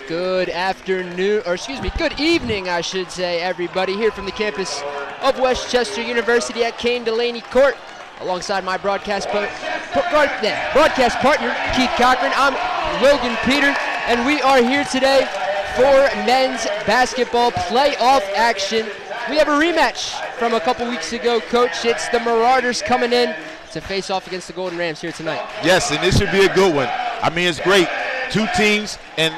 Good afternoon, or excuse me, good evening, I should say, everybody, here from the campus of Westchester University at Kane Delaney Court, alongside my broadcast partner, Keith Cochran. I'm Logan Peter, and we are here today for men's basketball playoff action. We have a rematch from a couple weeks ago, Coach. It's the Marauders coming in to face off against the Golden Rams here tonight. Yes, and this should be a good one. I mean, it's great. Two teams in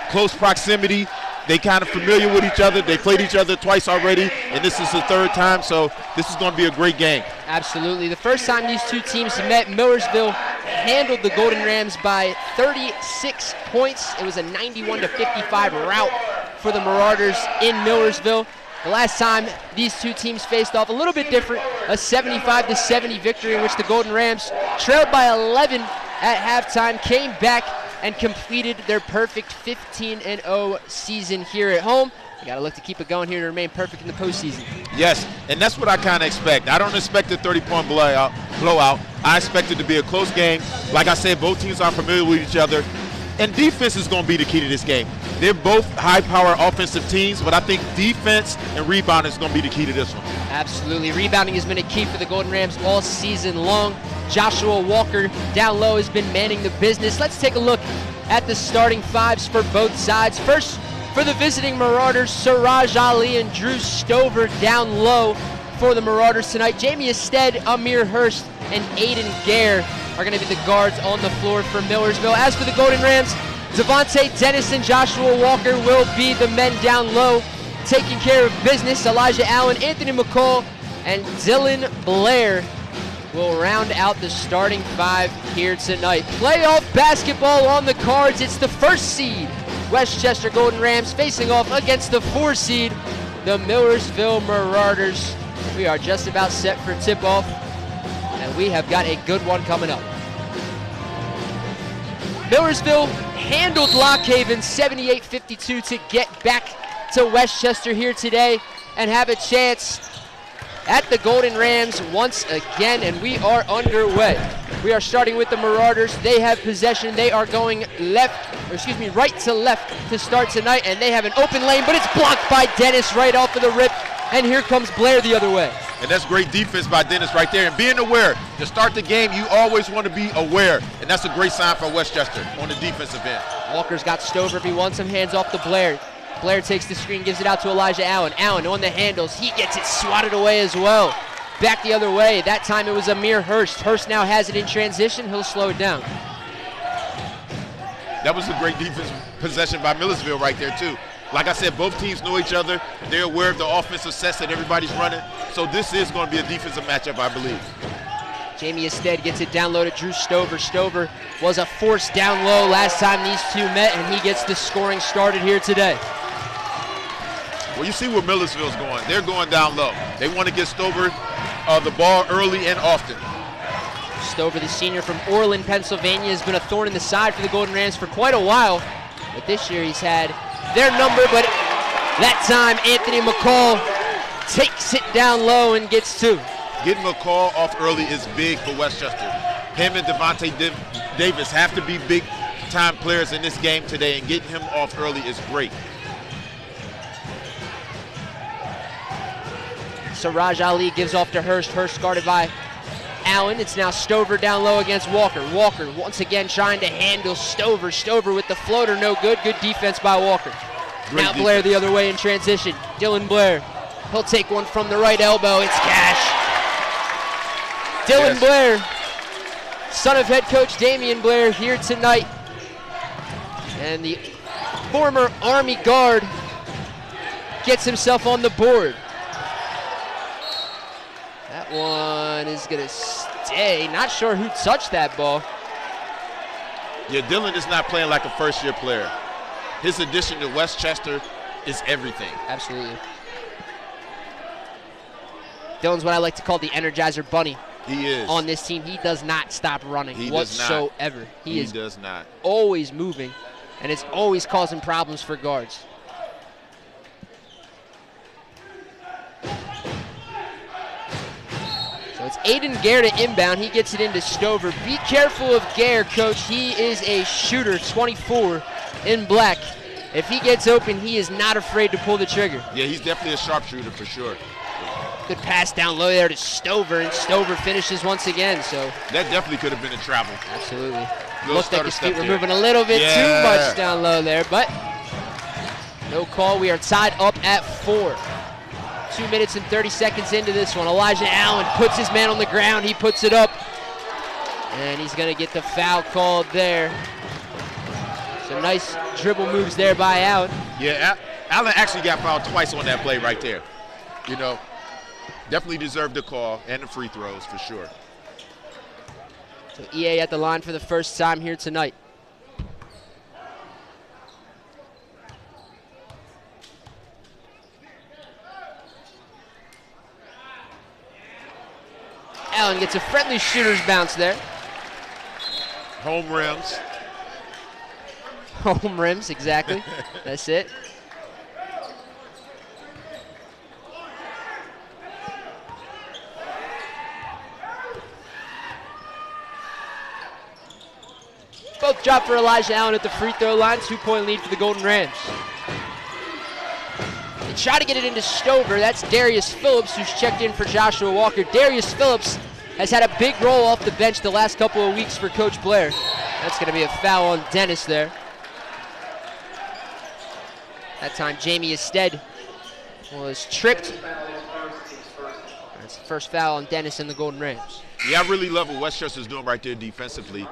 close proximity. They kind of familiar with each other. They played each other twice already, and this is the third time, so this is going to be a great game. Absolutely. The first time these two teams met, Millersville handled the Golden Rams by 36 points. It was a 91-55 rout for the Marauders in Millersville. The last time these two teams faced off, a little bit different, a 75-70 victory in which the Golden Rams trailed by 11 at halftime, came back and completed their perfect 15-0 season here at home. You got to look to keep it going here to remain perfect in the postseason. Yes, and that's what I kind of expect. I don't expect a 30-point blowout. I expect it to be a close game. Like I said, both teams are familiar with each other. And defense is going to be the key to this game. They're both high-power offensive teams, but I think defense and rebounding is going to be the key to this one. Absolutely. Rebounding has been a key for the Golden Rams all season long. Joshua Walker down low has been manning the business. Let's take a look at the starting fives for both sides. First, for the visiting Marauders, Siraj Ali and Drew Stover down low for the Marauders tonight. Jamie Ested, Amir Hurst, and Aiden Gare are going to be the guards on the floor for Millersville. As for the Golden Rams, Devontae Dennis and Joshua Walker will be the men down low, taking care of business. Elijah Allen, Anthony McCall, and Dylan Blair will round out the starting five here tonight. Playoff basketball on the cards. It's the first seed, Westchester Golden Rams, facing off against the 4 seed, the Millersville Marauders. We are just about set for tip-off, and we have got a good one coming up. Millersville handled Lock Haven 78-52 to get back to Westchester here today and have a chance at the Golden Rams once again, and we are underway. We are starting with the Marauders. They have possession. They are going right to left to start tonight, and they have an open lane, but it's blocked by Dennis right off of the rip, and here comes Blair the other way. And that's great defense by Dennis right there. And being aware, to start the game, you always want to be aware, and that's a great sign for Westchester on the defensive end. Walker's got Stover if he wants him, hands off to Blair. Blair takes the screen, gives it out to Elijah Allen. Allen on the handles, he gets it swatted away as well. Back the other way, that time it was Amir Hurst. Hurst now has it in transition, he'll slow it down. That was a great defensive possession by Millersville right there too. Like I said, both teams know each other. They're aware of the offensive sets that everybody's running. So this is going to be a defensive matchup, I believe. Jamie Ested gets it down low to Drew Stover. Stover was a force down low last time these two met, and he gets the scoring started here today. Well, you see where Millersville's going. They're going down low. They want to get Stover the ball early and often. Stover, the senior from Orland, Pennsylvania, has been a thorn in the side for the Golden Rams for quite a while. But this year he's had their number, but that time Anthony McCall takes it down low and gets 2. Getting McCall off early is big for Westchester. Him and Devontae Davis have to be big-time players in this game today, and getting him off early is great. Siraj Ali gives off to Hurst. Hurst guarded by Allen. It's now Stover down low against Walker. Walker once again trying to handle Stover. Stover with the floater, no good. Good defense by Walker. Great now defense. Blair the other way in transition. Dylan Blair. He'll take one from the right elbow. It's cash. Dylan Blair, son of head coach Damian Blair, here tonight. And the former Army guard gets himself on the board. That one is going to stay. Not sure who touched that ball. Yeah, Dylan is not playing like a first-year player. His addition to Westchester is everything. Absolutely. Dylan's what I like to call the Energizer Bunny. He is. On this team, he does not stop running whatsoever. He does not. Always moving, and it's always causing problems for guards. So it's Aiden Gare to inbound. He gets it into Stover. Be careful of Gare, coach. He is a shooter, 24 in black. if he gets open, he is not afraid to pull the trigger. Yeah, he's definitely a sharpshooter for sure. Good pass down low there to Stover, and Stover finishes once again. So that definitely could have been a travel. Absolutely. Little Looked like his feet were there. moving a little bit too much down low there, but no call. We are tied up at 4. 2 minutes and 30 seconds into this one. Elijah Allen puts his man on the ground. He puts it up, and he's going to get the foul called there. Some nice dribble moves there by Allen. Yeah, Allen actually got fouled twice on that play right there. You know, definitely deserved the call and the free throws for sure. So EA at the line for the first time here tonight. Allen gets a friendly shooter's bounce there. Home rims. Home rims, exactly. That's it. Both drop for Elijah Allen at the free throw line. 2-point lead for the Golden Rams. They try to get it into Stover. That's Darius Phillips, who's checked in for Joshua Walker. Darius Phillips has had a big role off the bench the last couple of weeks for Coach Blair. That's going to be a foul on Dennis there. That time Jamie Ested was tripped. That's the first foul on Dennis and the Golden Rams. Yeah, I really love what Westchester's doing right there defensively.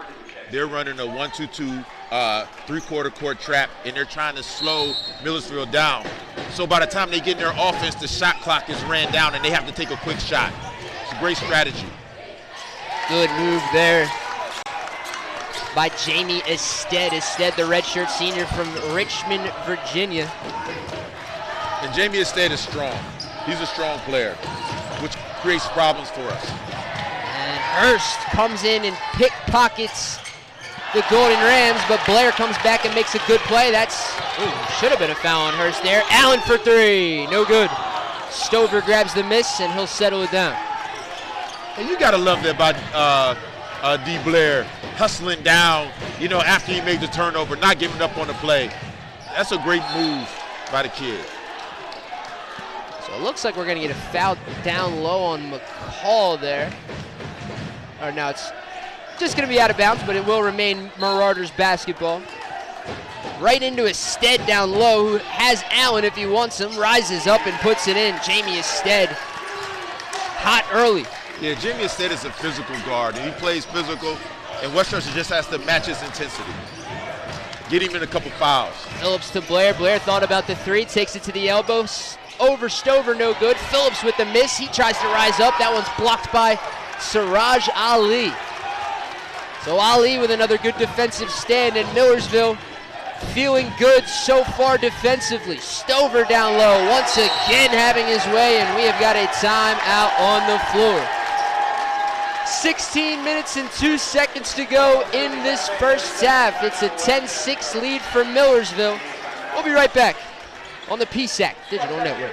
They're running a 1-2-2 three-quarter court trap, and they're trying to slow Millersville down. So by the time they get in their offense, the shot clock is ran down, and they have to take a quick shot. It's a great strategy. Good move there by Jamie Ested. Ested, the redshirt senior from Richmond, Virginia. And Jamie Ested is strong. He's a strong player, which creates problems for us. And Hurst comes in and pickpockets the Golden Rams, but Blair comes back and makes a good play. That's, should have been a foul on Hurst there. Allen for 3, no good. Stover grabs the miss, and he'll settle it down. And you gotta love that about D. Blair hustling down, you know, after he made the turnover, not giving up on the play. That's a great move by the kid. So it looks like we're gonna get a foul down low on McCall there. Or no, it's just gonna be out of bounds, but it will remain Marauders basketball. Right into Ested down low, who has Allen if he wants him, rises up and puts it in. Jamie Ested, hot early. Yeah, Jamie Ested is a physical guard, and he plays physical, and Westchester just has to match his intensity. Get him in a couple fouls. Phillips to Blair. Blair thought about the 3, takes it to the elbow. Over Stover, no good. Phillips with the miss. He tries to rise up. That one's blocked by Siraj Ali. So Ali with another good defensive stand, and Millersville feeling good so far defensively. Stover down low, once again having his way, and we have got a timeout on the floor. 16 minutes and 2 seconds to go in this first half. It's a 10-6 lead for Millersville. We'll be right back on the PSAC Digital Network.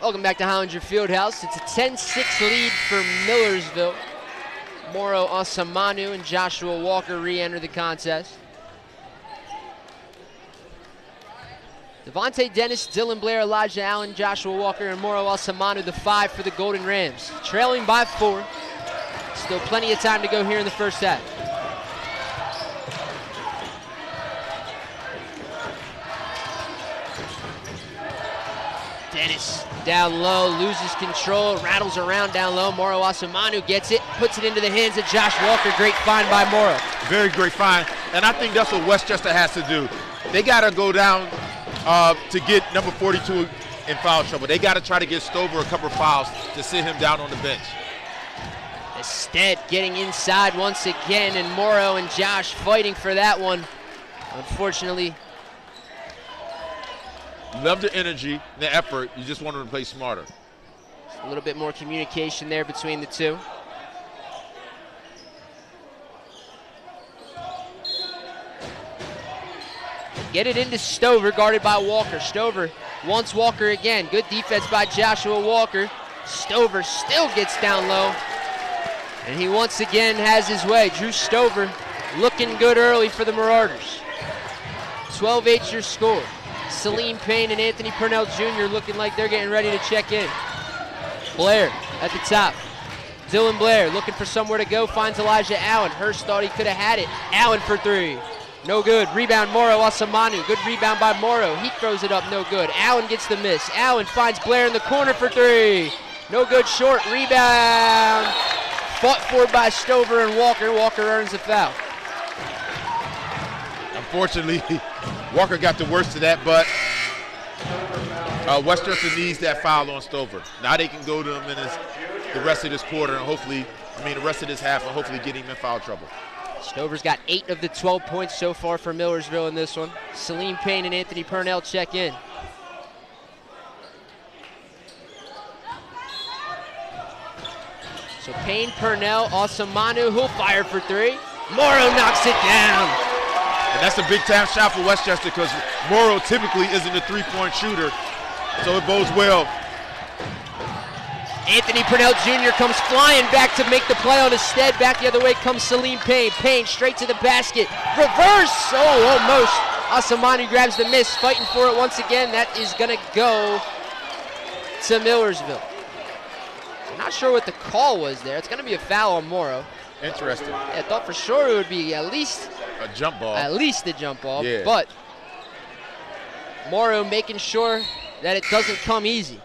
Welcome back to Hollinger Fieldhouse. It's a 10-6 lead for Millersville. Moro Osamanu and Joshua Walker re-enter the contest. Devontae Dennis, Dylan Blair, Elijah Allen, Joshua Walker, and Moro Alsamanu, the 5 for the Golden Rams. Trailing by 4. Still plenty of time to go here in the first half. Dennis down low, loses control, rattles around down low. Moro Alsamanu gets it, puts it into the hands of Josh Walker. Great find by Moro. Very great find, and I think that's what Westchester has to do. They got to go down to get number 42 in foul trouble. They got to try to get Stover a couple of fouls to sit him down on the bench. Instead, getting inside once again, and Moro and Josh fighting for that one. Unfortunately. Love the energy, the effort. You just want them to play smarter. A little bit more communication there between the two. Get it into Stover, guarded by Walker. Stover wants Walker again. Good defense by Joshua Walker. Stover still gets down low. And he once again has his way. Drew Stover looking good early for the Marauders. 12-8 your score. Salim Payne and Anthony Purnell Jr. looking like they're getting ready to check in. Blair at the top. Dylan Blair looking for somewhere to go, finds Elijah Allen. Hurst thought he could have had it. Allen for 3. No good. Rebound Moro Alsamanu. Good rebound by Moro. He throws it up, no good. Allen gets the miss. Allen finds Blair in the corner for 3. No good, short. Rebound. Fought for by Stover and Walker. Walker earns the foul. Unfortunately, Walker got the worst of that, but Westchester needs that foul on Stover. Now they can go to him in the rest of this quarter and the rest of this half, and hopefully get him in foul trouble. Stover's got 8 of the 12 points so far for Millersville in this one. Salim Payne and Anthony Purnell check in. So Payne, Purnell, Alsamanu, who'll fire for 3. Moro knocks it down. And that's a big time shot for Westchester because Moro typically isn't a three-point shooter, so it bodes well. Anthony Purnell Jr. comes flying back to make the play on his stead. Back the other way comes Salim Payne. Payne straight to the basket. Reverse! Oh, almost. Alsamanu grabs the miss, fighting for it once again. That is going to go to Millersville. I'm not sure what the call was there. It's going to be a foul on Moro. Interesting. Yeah, I thought for sure it would be at least a jump ball. At least a jump ball. Yeah. But Moro making sure that it doesn't come easy.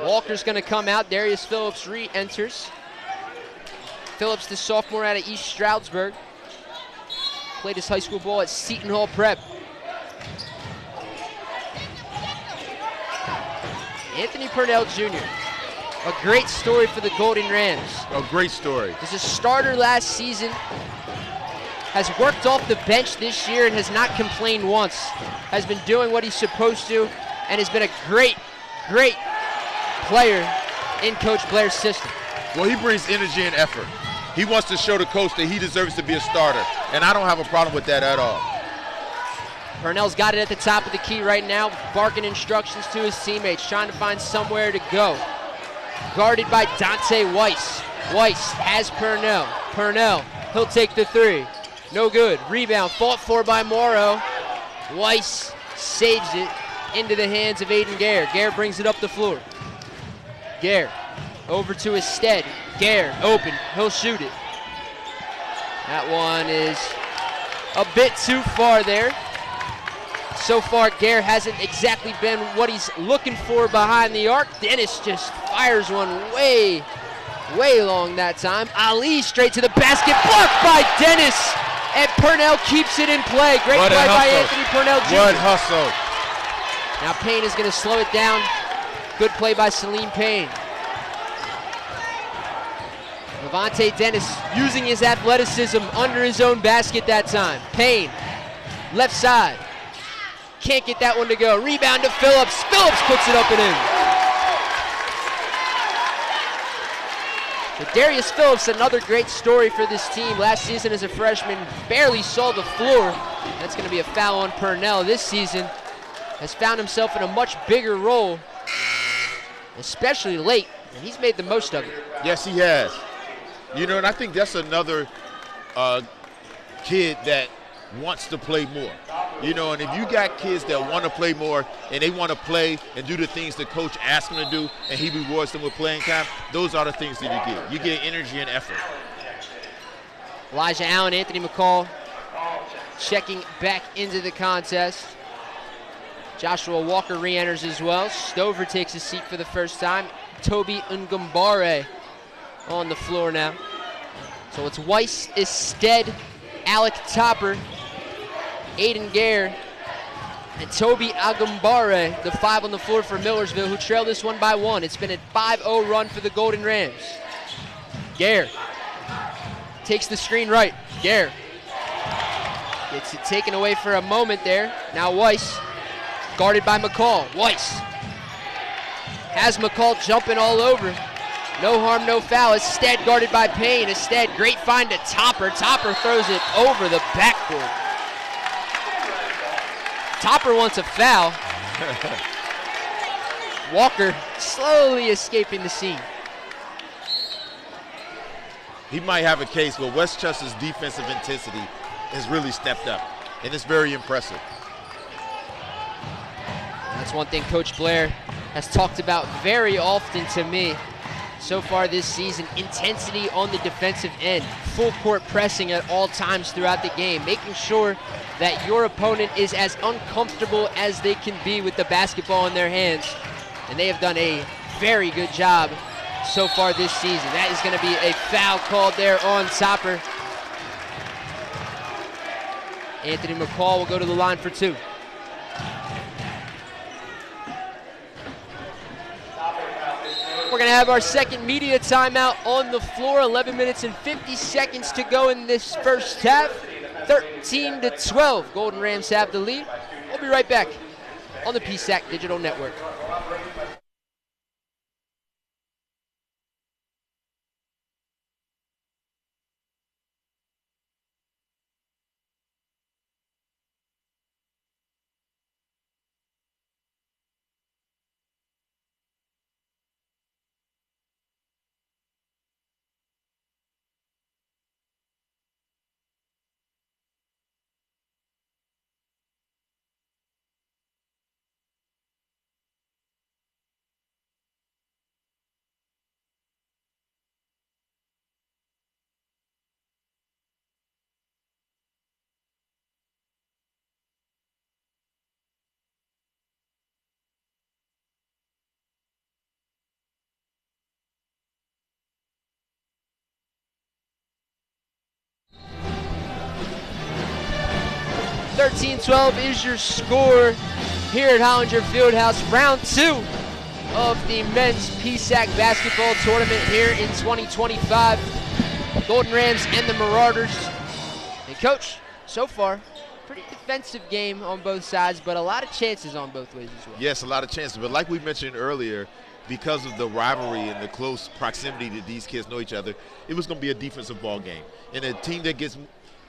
Walker's going to come out. Darius Phillips re-enters. Phillips, the sophomore out of East Stroudsburg. Played his high school ball at Seton Hall Prep. Anthony Purnell Jr. A great story for the Golden Rams. A great story. Was a starter last season. Has worked off the bench this year and has not complained once. Has been doing what he's supposed to and has been a great, great player in Coach Blair's system. Well, he brings energy and effort. He wants to show the coach that he deserves to be a starter, and I don't have a problem with that at all. Purnell's got it at the top of the key right now, barking instructions to his teammates, trying to find somewhere to go. Guarded by Dante Weiss. Weiss has Purnell. Purnell, he'll take the 3. No good. Rebound fought for by Moro. Weiss saves it into the hands of Aiden Gare. Gare brings it up the floor. Gare over to his stead. Gare open. He'll shoot it. That one is a bit too far there. So far, Gare hasn't exactly been what he's looking for behind the arc. Dennis just fires one way long that time. Ali straight to the basket, blocked by Dennis, and Purnell keeps it in play. Great play by Anthony Purnell Jr. What hustle. Now Payne is going to slow it down. Good play by Salim Payne. Levante Dennis using his athleticism under his own basket that time. Payne, left side. Can't get that one to go. Rebound to Phillips. Phillips puts it up and in. But Darius Phillips, another great story for this team. Last season as a freshman, barely saw the floor. That's going to be a foul on Purnell. This season has found himself in a much bigger role, especially late, and he's made the most of it. Yes, he has. You know, and I think that's another kid that wants to play more. You know, and if you got kids that want to play more and they want to play and do the things the coach asks them to do and he rewards them with playing time, those are the things that you get. You get energy and effort. Elijah Allen, Anthony McCall checking back into the contest. Joshua Walker re-enters as well. Stover takes a seat for the first time. Toby Ngambare on the floor now. So it's Weiss, Isted, Alec Topper, Aiden Gare, and Toby Agambare, the 5 on the floor for Millersville, who trail this one by 1. It's been a 5-0 run for the Golden Rams. Gare takes the screen right. Gare gets it taken away for a moment there. Now Weiss, guarded by McCall. Weiss has McCall jumping all over. No harm, no foul. Isted guarded by Payne. Isted, great find to Topper. Topper throws it over the backboard. Topper wants a foul. Walker slowly escaping the scene. He might have a case, but Westchester's defensive intensity has really stepped up, and it's very impressive. That's one thing Coach Blair has talked about very often to me so far this season: intensity on the defensive end, full court pressing at all times throughout the game, making sure that your opponent is as uncomfortable as they can be with the basketball in their hands. And they have done a very good job so far this season. That is going to be a foul called there on Topper. Anthony McCall will go to the line for 2. We're going to have our second media timeout on the floor. 11 minutes and 50 seconds to go in this first half. 13-12. Golden Rams have the lead. We'll be right back on the PSAC Digital Network. (13-12) is your score here at Hollinger Fieldhouse. Round 2 of the men's PSAC basketball tournament here in 2025. Golden Rams and the Marauders. And Coach, so far, pretty defensive game on both sides, but a lot of chances on both ways as well. Yes, a lot of chances. But like we mentioned earlier, because of the rivalry and the close proximity that these kids know each other, it was going to be a defensive ball game. And a team that gets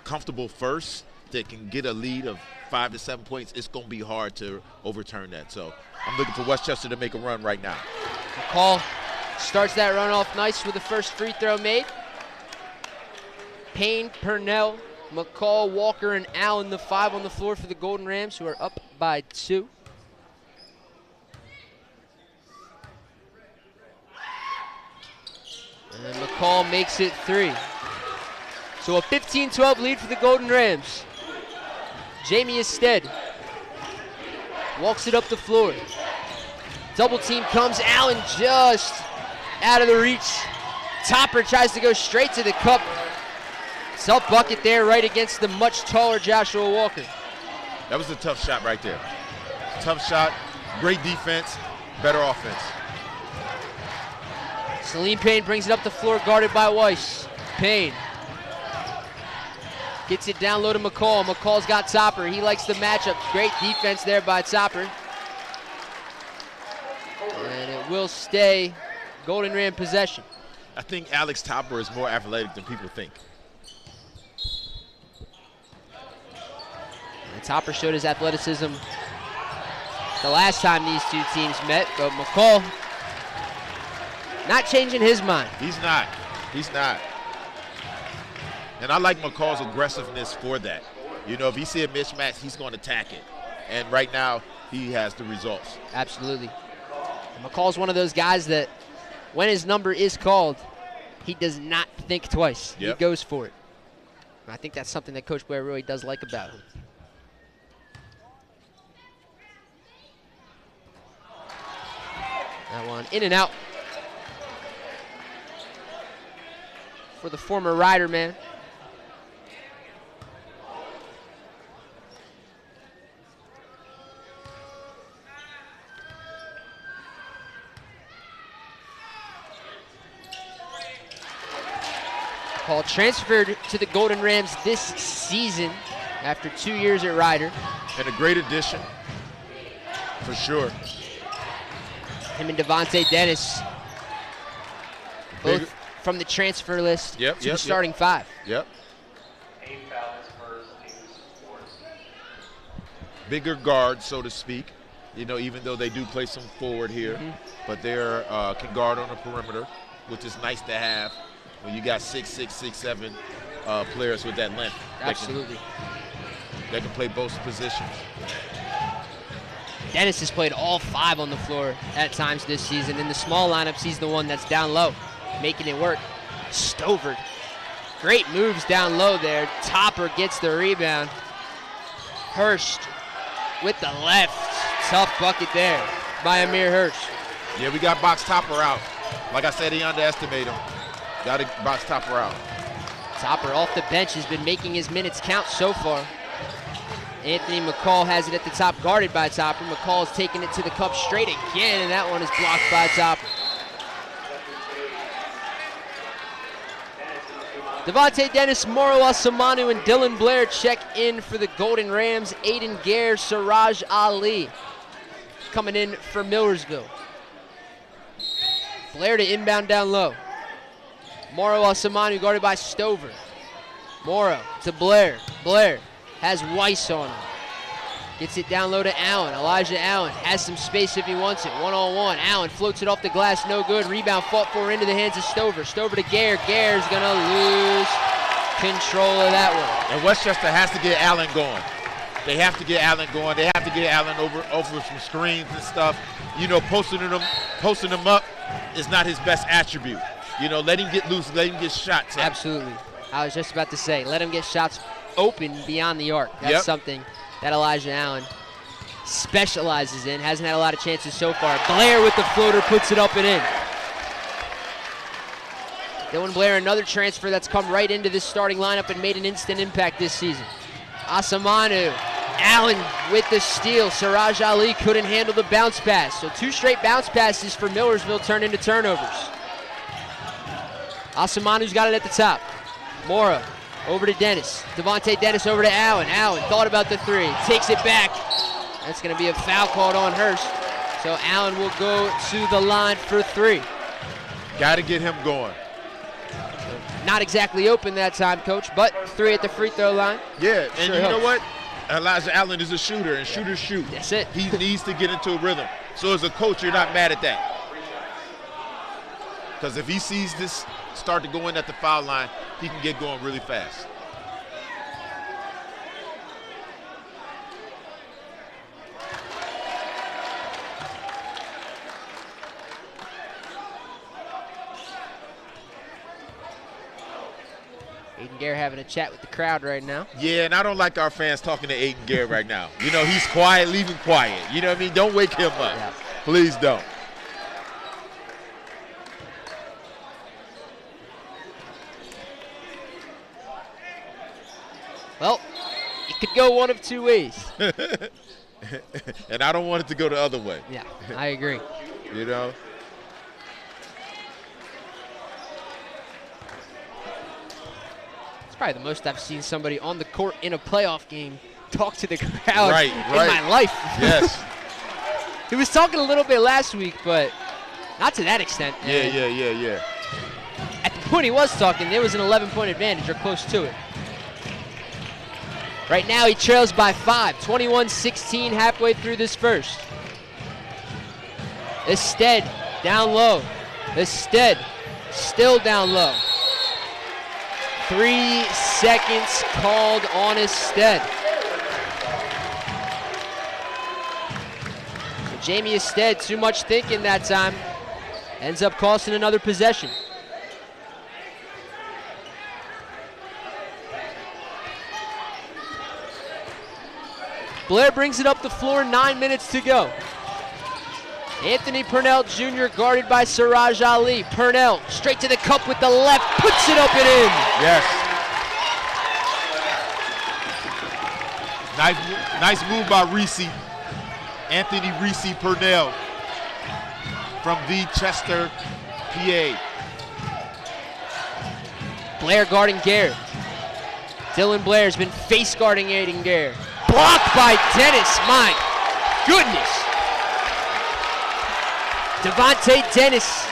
comfortable first, that can get a lead of 5 to 7 points, it's going to be hard to overturn that. So I'm looking for Westchester to make a run right now. McCall starts that run off nice with the first free throw made. Payne, Purnell, McCall, Walker, and Allen, the 5 on the floor for the Golden Rams, who are up by 2. And McCall makes it 3. So a 15-12 lead for the Golden Rams. Jamie Isted walks it up the floor. Double team comes. Allen just out of the reach. Topper tries to go straight to the cup. Self bucket there right against the much taller Joshua Walker. That was a tough shot right there. Tough shot, great defense, better offense. Salim Payne brings it up the floor, guarded by Weiss. Payne gets it down low to McCall. McCall's got Topper. He likes the matchup. Great defense there by Topper. And it will stay Golden Ram possession. I think Alex Topper is more athletic than people think. And Topper showed his athleticism the last time these two teams met, but McCall not changing his mind. He's not. He's not. And I like McCall's aggressiveness for that. You know, if he see a mismatch, he's going to attack it. And right now, he has the results. Absolutely. McCall's one of those guys that when his number is called, he does not think twice. Yep. He goes for it. And I think that's something that Coach Blair really does like about him. That one in and out for the former Rider man. Paul transferred to the Golden Rams this season after 2 years at Rider. And a great addition, for sure. Him and Devontae Dennis, both Bigger. from the transfer list Yep, to the starting five. Yep. Bigger guards, so to speak. You know, even though they do play some forward here, but they're can guard on the perimeter, which is nice to have when you got 6'6", 6'7" players with that length. Absolutely. They can play both positions. Dennis has played all five on the floor at times this season. In the small lineups, he's the one that's down low, making it work. Stover, great moves down low there. Topper gets the rebound. Hurst with the left. Tough bucket there by Amir Hurst. Yeah, we got box Topper out. Like I said, he underestimated him. Got to box Topper out. Topper off the bench has been making his minutes count so far. Anthony McCall has it at the top, guarded by Topper. McCall's taking it to the cup straight again, and that one is blocked by Topper. Devontae Dennis, Moro Asamanu, and Dylan Blair check in for the Golden Rams. Aiden Gare, Siraj Ali coming in for Millersville. Blair to inbound down low. Moro Asamanu guarded by Stover. Moro to Blair. Blair has Weiss on him. Gets it down low to Allen. Elijah Allen has some space if he wants it. One-on-one. Allen floats it off the glass. No good. Rebound fought for into the hands of Stover. Stover to Gare. Gare's going to lose control of that one. And Westchester has to get Allen going. They have to get Allen going. They have to get Allen over some screens and stuff. You know, posting them up is not his best attribute. You know, let him get loose. Let him get shots up. Absolutely. I was just about to say, let him get shots open beyond the arc. That's something that Elijah Allen specializes in. Hasn't had a lot of chances so far. Blair with the floater puts it up and in. Dylan Blair, another transfer that's come right into this starting lineup and made an instant impact this season. Asamanu, Allen with the steal. Siraj Ali couldn't handle the bounce pass. So 2 straight bounce passes for Millersville turned into turnovers. Asamanu's got it at the top. Mora over to Dennis. Devontae Dennis over to Allen. Allen thought about the 3. Takes it back. That's going to be a foul called on Hurst. So Allen will go to the line for 3. Got to get him going. Not exactly open that time, Coach, but 3 at the free throw line. Yeah, and Sure you know helps. what? Elijah Allen is a shooter, and shooters shoot. That's it. He needs to get into a rhythm. So as a coach, you're not mad at that. Because if he sees this start to go in at the foul line, he can get going really fast. Aiden Gare having a chat with the crowd right now. Yeah, and I don't like our fans talking to Aiden Gare right now. You know, he's quiet, leave him quiet. You know what I mean? Don't wake him up. Yeah. Please don't. Well, it could go one of 2 ways. And I don't want it to go the other way. Yeah, I agree. You know? It's probably the most I've seen somebody on the court in a playoff game talk to the crowd in Right. my life. Yes. He was talking a little bit last week, but not to that extent. And Yeah. at the point he was talking, there was an 11-point advantage or close to it. Right now he trails by 5, 21-16 halfway through this first. Ested down low. Ested still down low. 3 seconds called on Ested. So Jamie Ested, too much thinking that time. Ends up costing another possession. Blair brings it up the floor, 9 minutes to go. Anthony Purnell Jr. guarded by Siraj Ali. Purnell straight to the cup with the left, puts it up and in. Yes. Nice move by Reese. Anthony Reese Purnell from the Chester, PA. Blair guarding Gare. Dylan Blair's been face guarding Aiden Gare. Blocked by Dennis, my goodness. Devontae Dennis,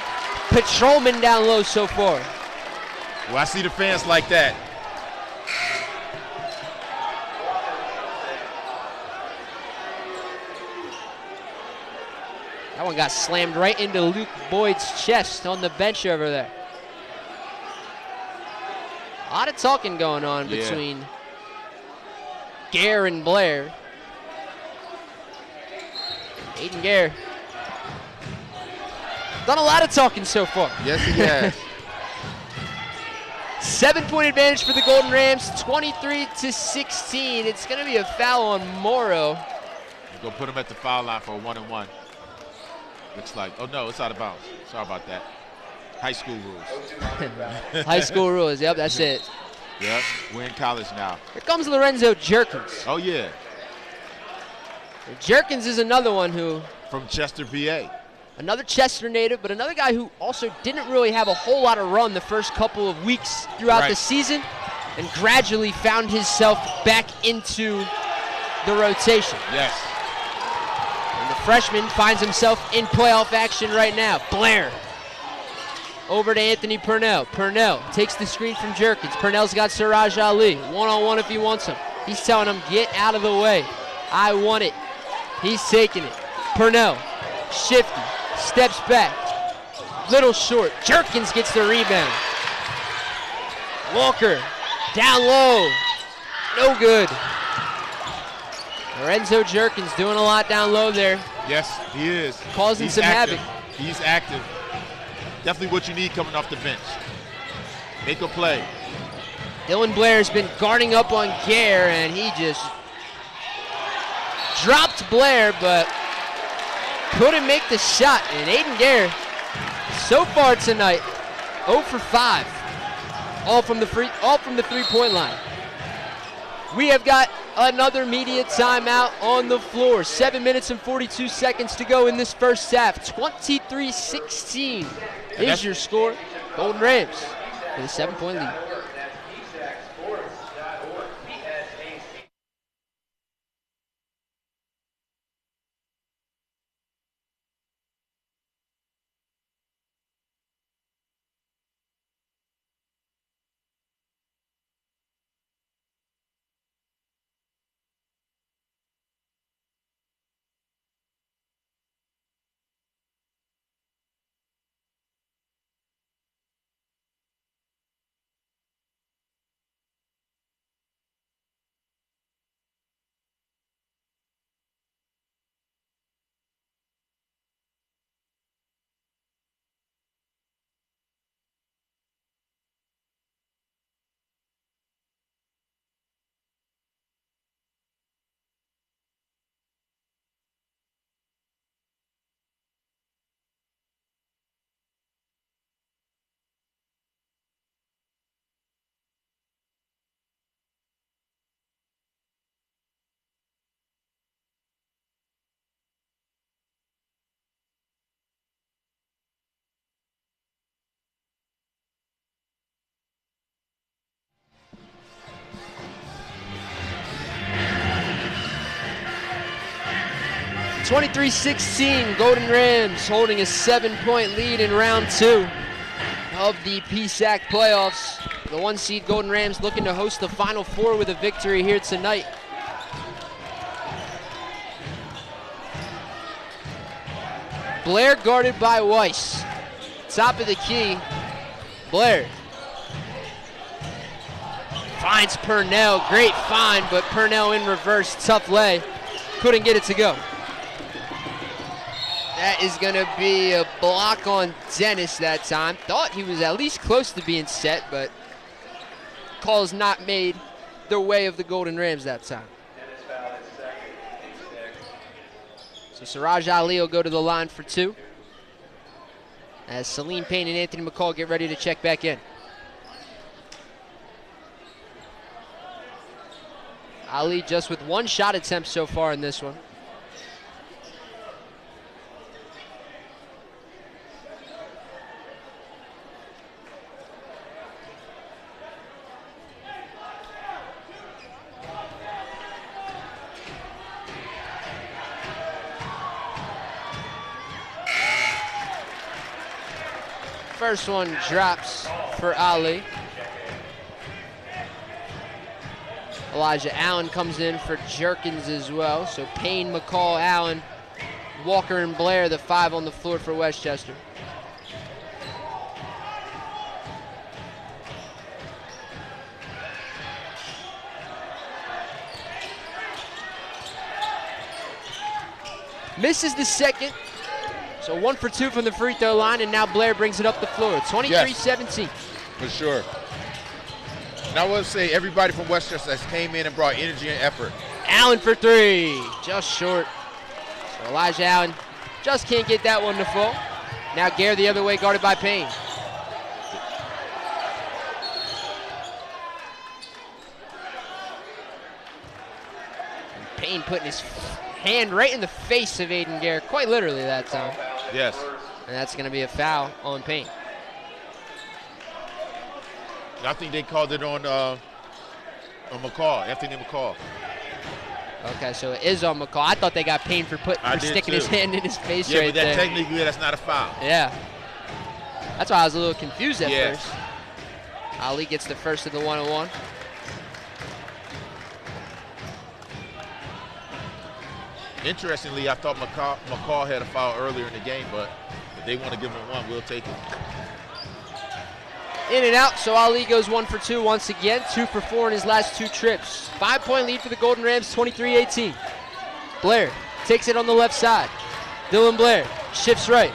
patrolman down low so far. Well, I see the fans like that. That one got slammed right into Luke Boyd's chest on the bench over there. A lot of talking going on between Gare and Blair. Aiden Gare done a lot of talking so far. Yes, he has. 7-point advantage for the Golden Rams, 23-16. It's going to be a foul on Morrow. Go put him at the foul line for a 1-and-1. Looks like, oh no, it's out of bounds. Sorry about that. High school rules. High school rules, yep, that's it. Yep, we're in college now. Here comes Lorenzo Jerkins. Oh yeah. Jerkins is another one who, from Chester, PA. Another Chester native, but another guy who also didn't really have a whole lot of run the first couple of weeks throughout the season and gradually found himself back into the rotation. Yes. And the freshman finds himself in playoff action right now. Blair over to Anthony Purnell. Purnell takes the screen from Jerkins. Purnell's got Siraj Ali, one-on-one if he wants him. He's telling him, get out of the way. I want it. He's taking it. Purnell, shifty, steps back. Little short. Jerkins gets the rebound. Walker, down low. No good. Lorenzo Jerkins doing a lot down low there. Yes, he is. Causing some havoc. He's active. Definitely what you need coming off the bench. Make a play. Dylan Blair's been guarding up on Gare, and he just dropped Blair, but couldn't make the shot. And Aiden Gare, so far tonight, 0 for 5, all from the three-point line. We have got another media timeout on the floor. 7 minutes and 42 seconds to go in this first half. 23-16 is your score. Golden Rams with a 7-point lead. (23-16), Golden Rams holding a 7-point lead in round 2 of the PSAC playoffs. The 1-seed Golden Rams looking to host the Final Four with a victory here tonight. Blair guarded by Weiss. Top of the key, Blair. Finds Purnell, great find, but Purnell in reverse, tough lay. Couldn't get it to go. That is gonna be a block on Dennis that time. Thought he was at least close to being set, but calls not made the way of the Golden Rams that time. So Siraj Ali will go to the line for 2. As Salim Payne and Anthony McCall get ready to check back in. Ali just with 1 shot attempt so far in this one. First one drops for Ali. Elijah Allen comes in for Jerkins as well. So Payne, McCall, Allen, Walker, and Blair, the 5 on the floor for Westchester. Misses the second. So 1 for 2 from the free throw line, and now Blair brings it up the floor. 23-17. For sure. And I will say everybody from Westchester has came in and brought energy and effort. Allen for 3, just short. So Elijah Allen just can't get that one to fall. Now Gare the other way, guarded by Payne. And Payne putting his hand right in the face of Aiden Gare, quite literally that time. Yes. And that's going to be a foul on Payne. I think they called it on McCall, Anthony McCall. Okay, so it is on McCall. I thought they got Payne for sticking his hand in his face right there. Yeah, but technically that's not a foul. Yeah. That's why I was a little confused at first. Ali gets the first of the one-on-one. Interestingly, I thought McCall had a foul earlier in the game, but if they want to give him 1, we'll take it. In and out, so Ali goes 1 for 2 once again, 2 for 4 in his last 2 trips. 5-point lead for the Golden Rams, 23-18. Blair takes it on the left side. Dylan Blair shifts right.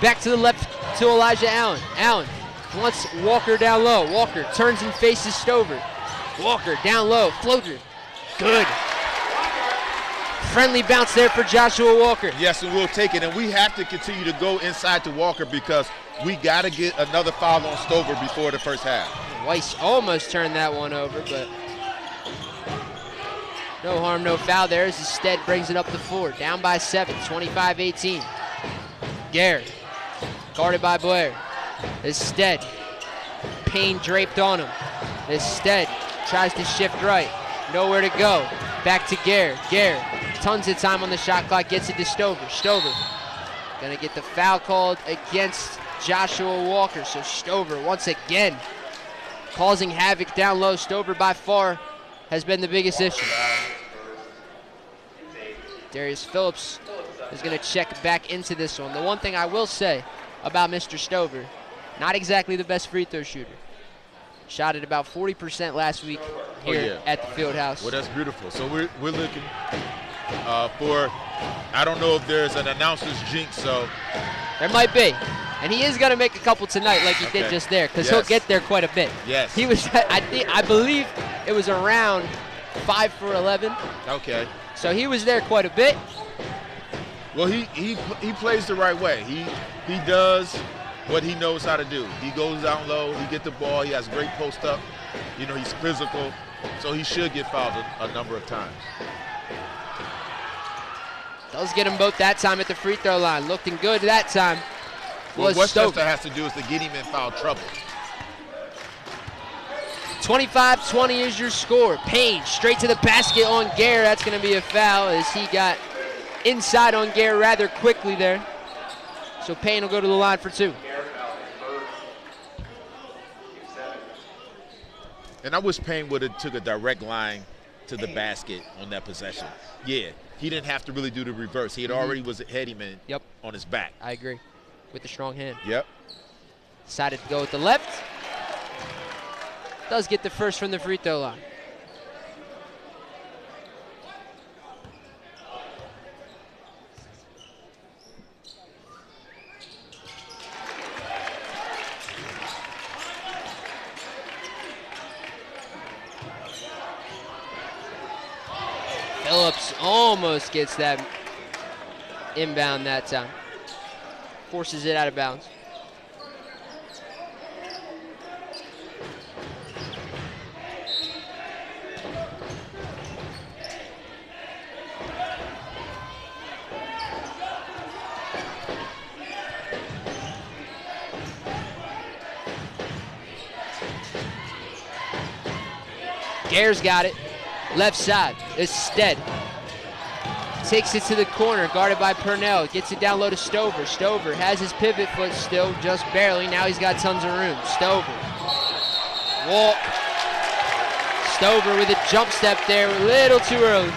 Back to the left to Elijah Allen. Allen wants Walker down low. Walker turns and faces Stover. Walker down low, floater. Good. Friendly bounce there for Joshua Walker. Yes, and we'll take it. And we have to continue to go inside to Walker because we got to get another foul on Stover before the first half. Weiss almost turned that one over, but no harm, no foul there as Stead brings it up the floor. Down by 7, 25-18. Gare, guarded by Blair. Stead, Payne draped on him. Stead tries to shift right. Nowhere to go. Back to Gare. Gare, tons of time on the shot clock, gets it to Stover. Stover gonna get the foul called against Joshua Walker. So Stover once again causing havoc down low. Stover by far has been the biggest issue. Darius Phillips is gonna check back into this one. The one thing I will say about Mr. Stover, not exactly the best free throw shooter. Shot at about 40% last week here at the field house. Well, that's beautiful. So we're looking for, I don't know if there's an announcer's jinx, so. There might be. And he is going to make a couple tonight like he did just there, because he'll get there quite a bit. Yes. He was, I believe it was around 5 for 11. Okay. So he was there quite a bit. Well, he plays the right way. He does what he knows how to do. He goes down low, he gets the ball, he has great post up. You know, he's physical, so he should get fouled a number of times. Does get them both that time at the free throw line. Looking good that time. What Westchester has to do is to get him in foul trouble. 25-20 is your score. Payne straight to the basket on Gare. That's going to be a foul as he got inside on Gare rather quickly there. So Payne will go to the line for 2. And I wish Payne would have took a direct line to the basket on that possession. Yeah, he didn't have to really do the reverse. He had already was had him in on his back. I agree. With the strong hand. Yep. Decided to go with the left. Does get the first from the free throw line. Phillips almost gets that inbound that time. Forces it out of bounds. Gare's got it. Left side. Instead. Takes it to the corner, guarded by Purnell. Gets it down low to Stover. Stover has his pivot foot still, just barely. Now he's got tons of room. Stover. Walk. Stover with a jump step there, a little too early.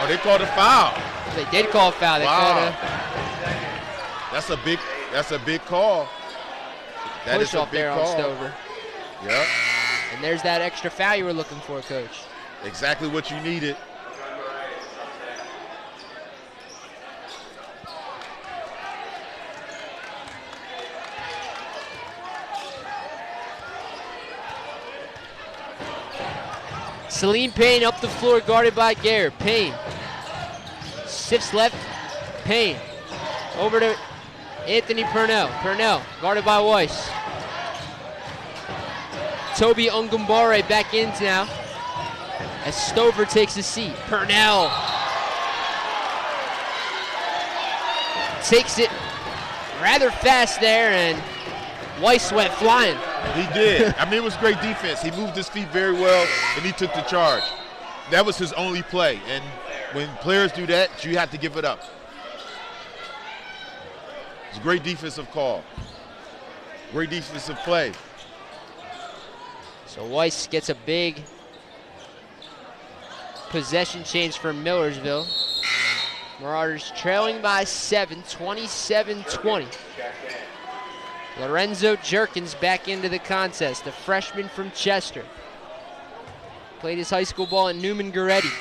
Oh, they called a foul. They did call a foul. They called a That's a big call. That push is a off big there call. on Stover. Yep. And there's that extra foul you were looking for, Coach. Exactly what you needed. Celine Payne up the floor, guarded by Gare. Payne sifts left. Payne over to Anthony Purnell. Purnell guarded by Weiss. Toby Ungumbare back in now as Stover takes a seat. Purnell takes it rather fast there, and Weiss went flying. He did. I mean, it was great defense. He moved his feet very well, and he took the charge. That was his only play, and when players do that, you have to give it up. It's a great defensive call. Great defensive play. So Weiss gets a big possession change for Millersville. Marauders trailing by 7, 27-20. Lorenzo Jerkins back into the contest, a freshman from Chester. Played his high school ball at Newman Goretti.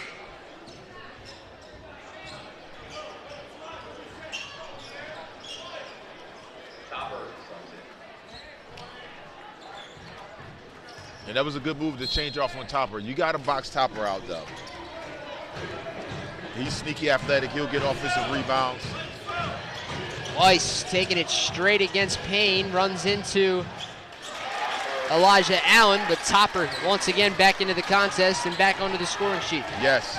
And that was a good move to change off on Topper. You got to box Topper out, though. He's sneaky athletic. He'll get offensive rebounds. Weiss taking it straight against Payne, runs into Elijah Allen, but Topper once again back into the contest and back onto the scoring sheet. Yes.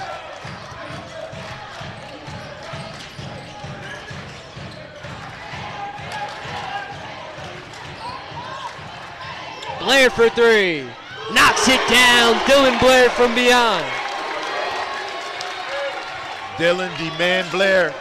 Blair for three. Knocks it down. Dylan Blair from beyond. Dylan D-Man Blair.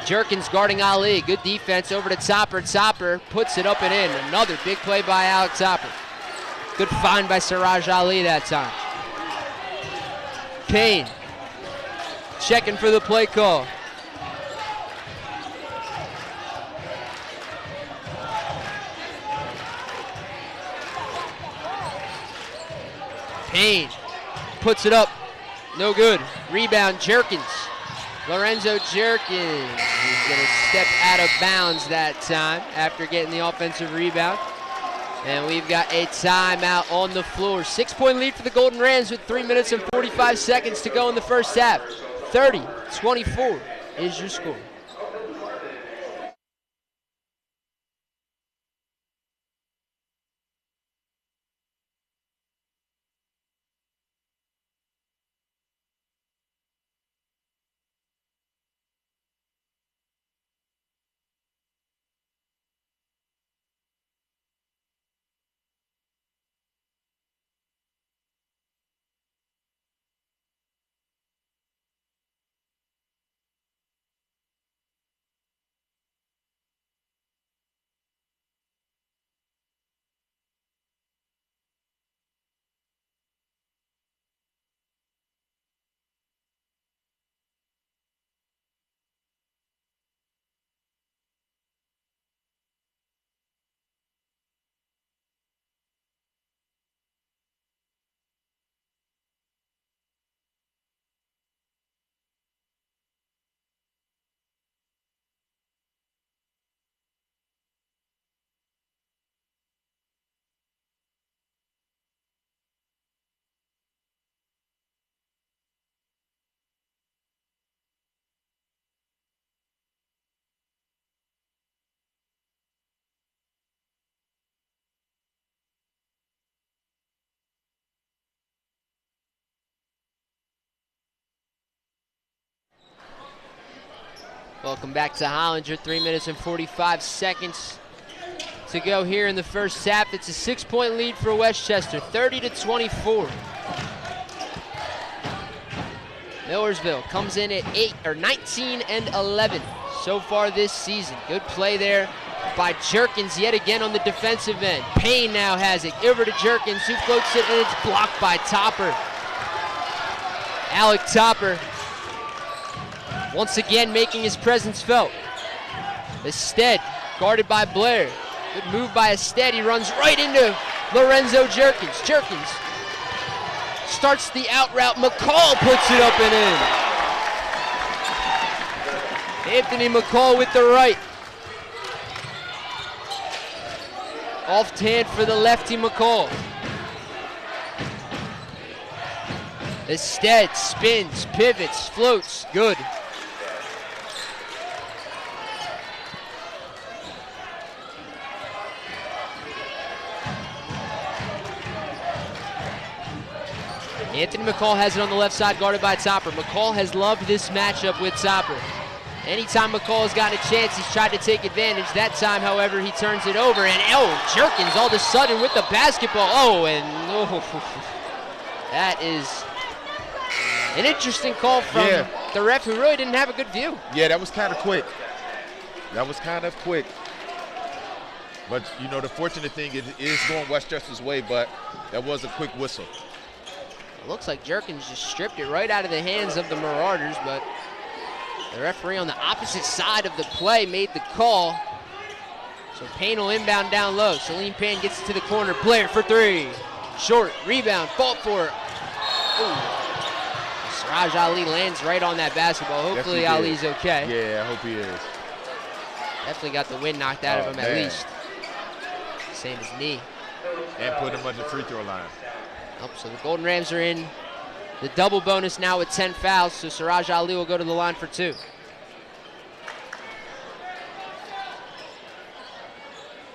Jerkins guarding Ali. Good defense over to Topper. Topper puts it up and in. Another big play by Alex Topper. Good find by Siraj Ali that time. Payne checking for the play call. Payne puts it up. No good. Rebound, Jerkins. Lorenzo Jerkins is going to step out of bounds that time after getting the offensive rebound. And we've got a timeout on the floor. 6-point lead for the Golden Rams with 3 minutes and 45 seconds to go in the first half. 30-24 is your score. Welcome back to Hollinger. 3 minutes and 45 seconds to go here in the first half. It's a 6-point lead for Westchester, 30-24. Millersville comes in at 19-11 so far this season. Good play there by Jerkins yet again on the defensive end. Payne now has it. Over to Jerkins, who floats it, and it's blocked by Topper. Alec Topper once again making his presence felt. Ested guarded by Blair. Good move by Ested. He runs right into Lorenzo Jerkins. Jerkins starts the out route. McCall puts it up and in. Anthony McCall with the right. Off hand for the lefty McCall. Ested spins, pivots, floats. Good. Anthony McCall has it on the left side, guarded by Topper. McCall has loved this matchup with Topper. Anytime McCall has gotten a chance, he's tried to take advantage. That time, however, he turns it over, and Jerkins all of a sudden with the basketball. That is an interesting call from the ref, who really didn't have a good view. Yeah, that was kind of quick. But, you know, the fortunate thing is going Westchester's way, but that was a quick whistle. It looks like Jerkins just stripped it right out of the hands of the Marauders, but the referee on the opposite side of the play made the call. So Payne will inbound down low. Salim Payne gets it to the corner. Blair for three. Short, rebound, fought for it. Siraj Ali lands right on that basketball. Hopefully Ali's okay. Yeah, I hope he is. Definitely got the wind knocked out of him at least. Same as knee. And put him at the free throw line. So the Golden Rams are in the double bonus now with 10 fouls, so Siraj Ali will go to the line for 2.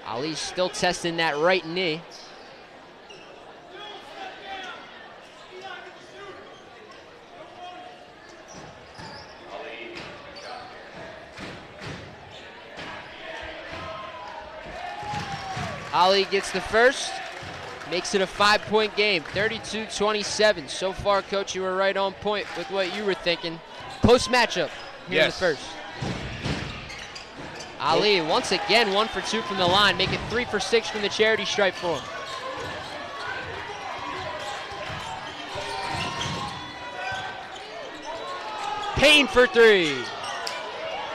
Ali's still testing that right knee. Ali gets the first. Makes it a 5-point game, 32-27. So far, Coach, you were right on point with what you were thinking. Post-matchup here in the first. Ali, once again, 1 for 2 from the line. Make it 3 for 6 from the charity stripe for him. Payne for 3.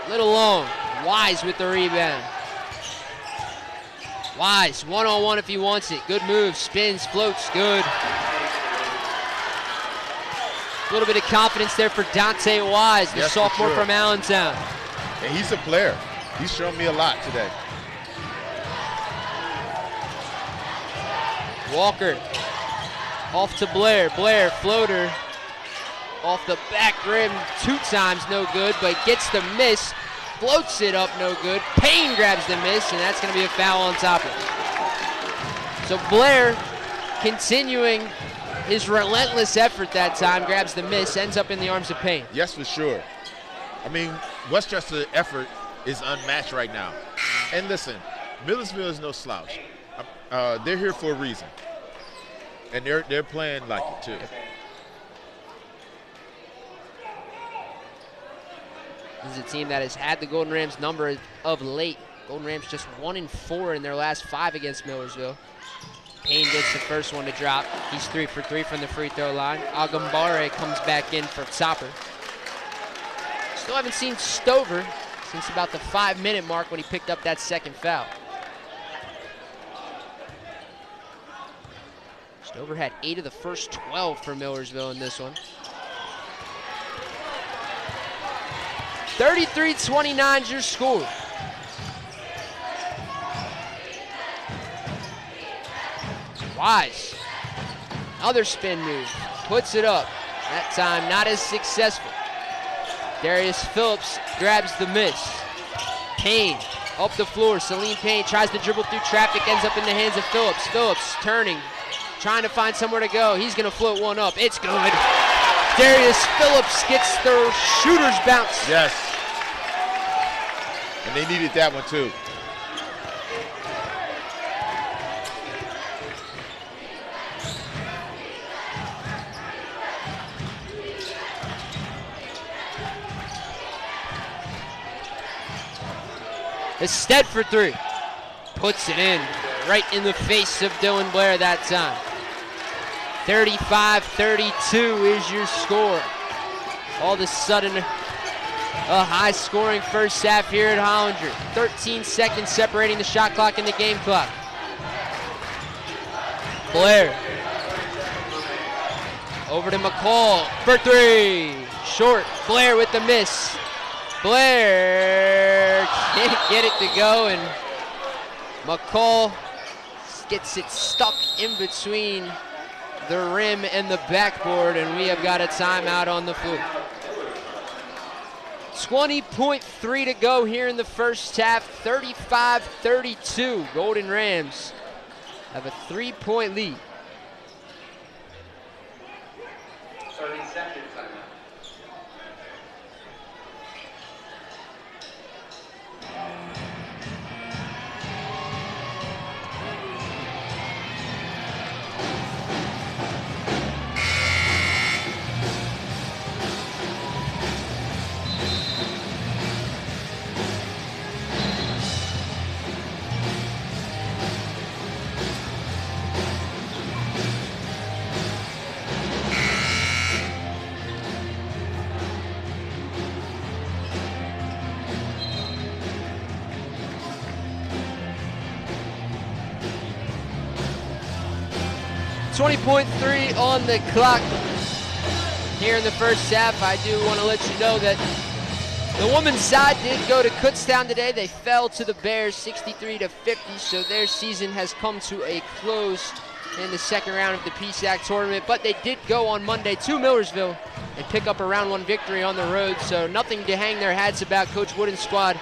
Little long. Wise with the rebound. Wise, one-on-one if he wants it. Good move, spins, floats, good. A little bit of confidence there for Dante Wise, the sophomore from Allentown. And he's a player. He's shown me a lot today. Walker, off to Blair. Blair, floater, off the back rim 2 times, no good, but gets the miss. Floats it up, no good. Payne grabs the miss, and that's going to be a foul on top of it. So Blair continuing his relentless effort that time, grabs the miss, ends up in the arms of Payne. Yes, for sure. I mean, Westchester's effort is unmatched right now. And listen, Millersville is no slouch. They're here for a reason. And they're playing like it, too. This is a team that has had the Golden Rams number of late. Golden Rams just 1-4 in their last 5 against Millersville. Payne gets the first one to drop. He's 3 for 3 from the free throw line. Agambare comes back in for Topper. Still haven't seen Stover since about the 5-minute mark when he picked up that second foul. Stover had 8 of the first 12 for Millersville in this one. 33-29 is your score. Wise, another spin move, puts it up. That time not as successful. Darius Phillips grabs the miss. Payne up the floor. Salim Payne tries to dribble through traffic, ends up in the hands of Phillips. Phillips turning, trying to find somewhere to go. He's going to float one up. It's good. Darius Phillips gets the shooter's bounce. Yes. And they needed that one too. Instead for three. Puts it in, right in the face of Dylan Blair that time. 35-32 is your score. All of a sudden, a high-scoring first half here at Hollinger. 13 seconds separating the shot clock and the game clock. Blair. Over to McCall for three. Short. Blair with the miss. Blair can't get it to go, and McCall gets it stuck in between the rim and the backboard, and we have got a timeout on the floor. 20.3 to go here in the first half, 35-32. Golden Rams have a 3-point lead. 30 seconds. 20.3 on the clock here in the first half. I do want to let you know that the women's side did go to Kutztown today. They fell to the Bears 63-50, so their season has come to a close in the second round of the PSAC tournament. But they did go on Monday to Millersville and pick up a round one victory on the road, so nothing to hang their hats about. Coach Wooden's squad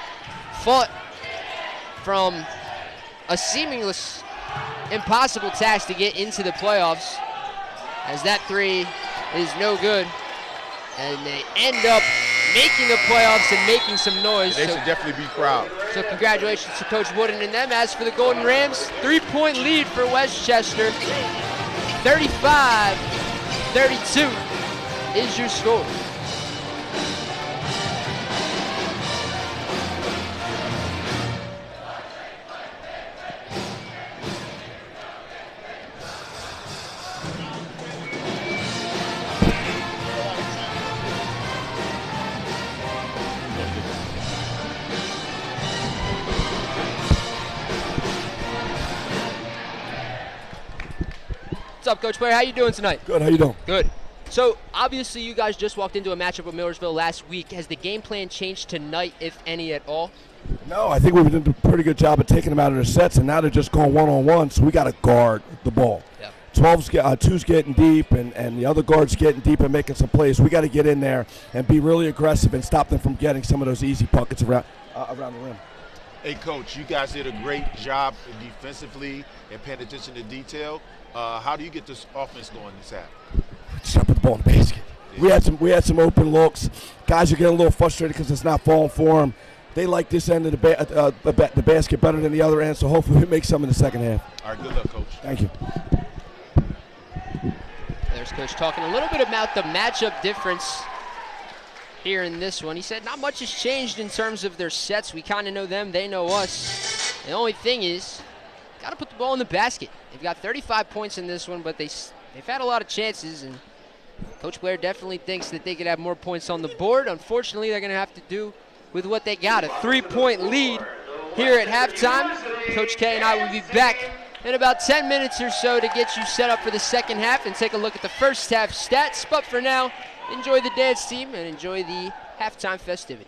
fought from a seamless impossible task to get into the playoffs, as that three is no good, and they end up making the playoffs and making some noise. They should definitely be proud. So congratulations to Coach Wooden and them. As for the Golden Rams, 3-point lead for Westchester. 35-32 is your score. What's up, Coach Blair? How you doing tonight? Good, how you doing? Good. So, obviously, you guys just walked into a matchup with Millersville last week. Has the game plan changed tonight, if any at all? No, I think we've done a pretty good job of taking them out of their sets, and now they're just going one-on-one, so we got to guard the ball. Yep. 2's getting deep, and the other guard's getting deep and making some plays. We got to get in there and be really aggressive and stop them from getting some of those easy buckets around the rim. Hey, Coach, you guys did a great job defensively and paying attention to detail. How do you get this offense going this half? Just put the ball in the basket. Yeah. We had some open looks. Guys are getting a little frustrated because it's not falling for them. They like this end of the basket better than the other end, so hopefully we make some in the second half. All right, good luck, Coach. Thank you. There's Coach talking a little bit about the matchup difference here in this one. He said not much has changed in terms of their sets. We kind of know them, they know us. The only thing is, got to put the ball in the basket. They've got 35 points in this one, but they've had a lot of chances, and Coach Blair definitely thinks that they could have more points on the board. Unfortunately, they're going to have to do with what they got, a 3-point lead here at halftime. Coach K and I will be back in about 10 minutes or so to get you set up for the second half and take a look at the first half stats. But for now, enjoy the dance team and enjoy the halftime festivities.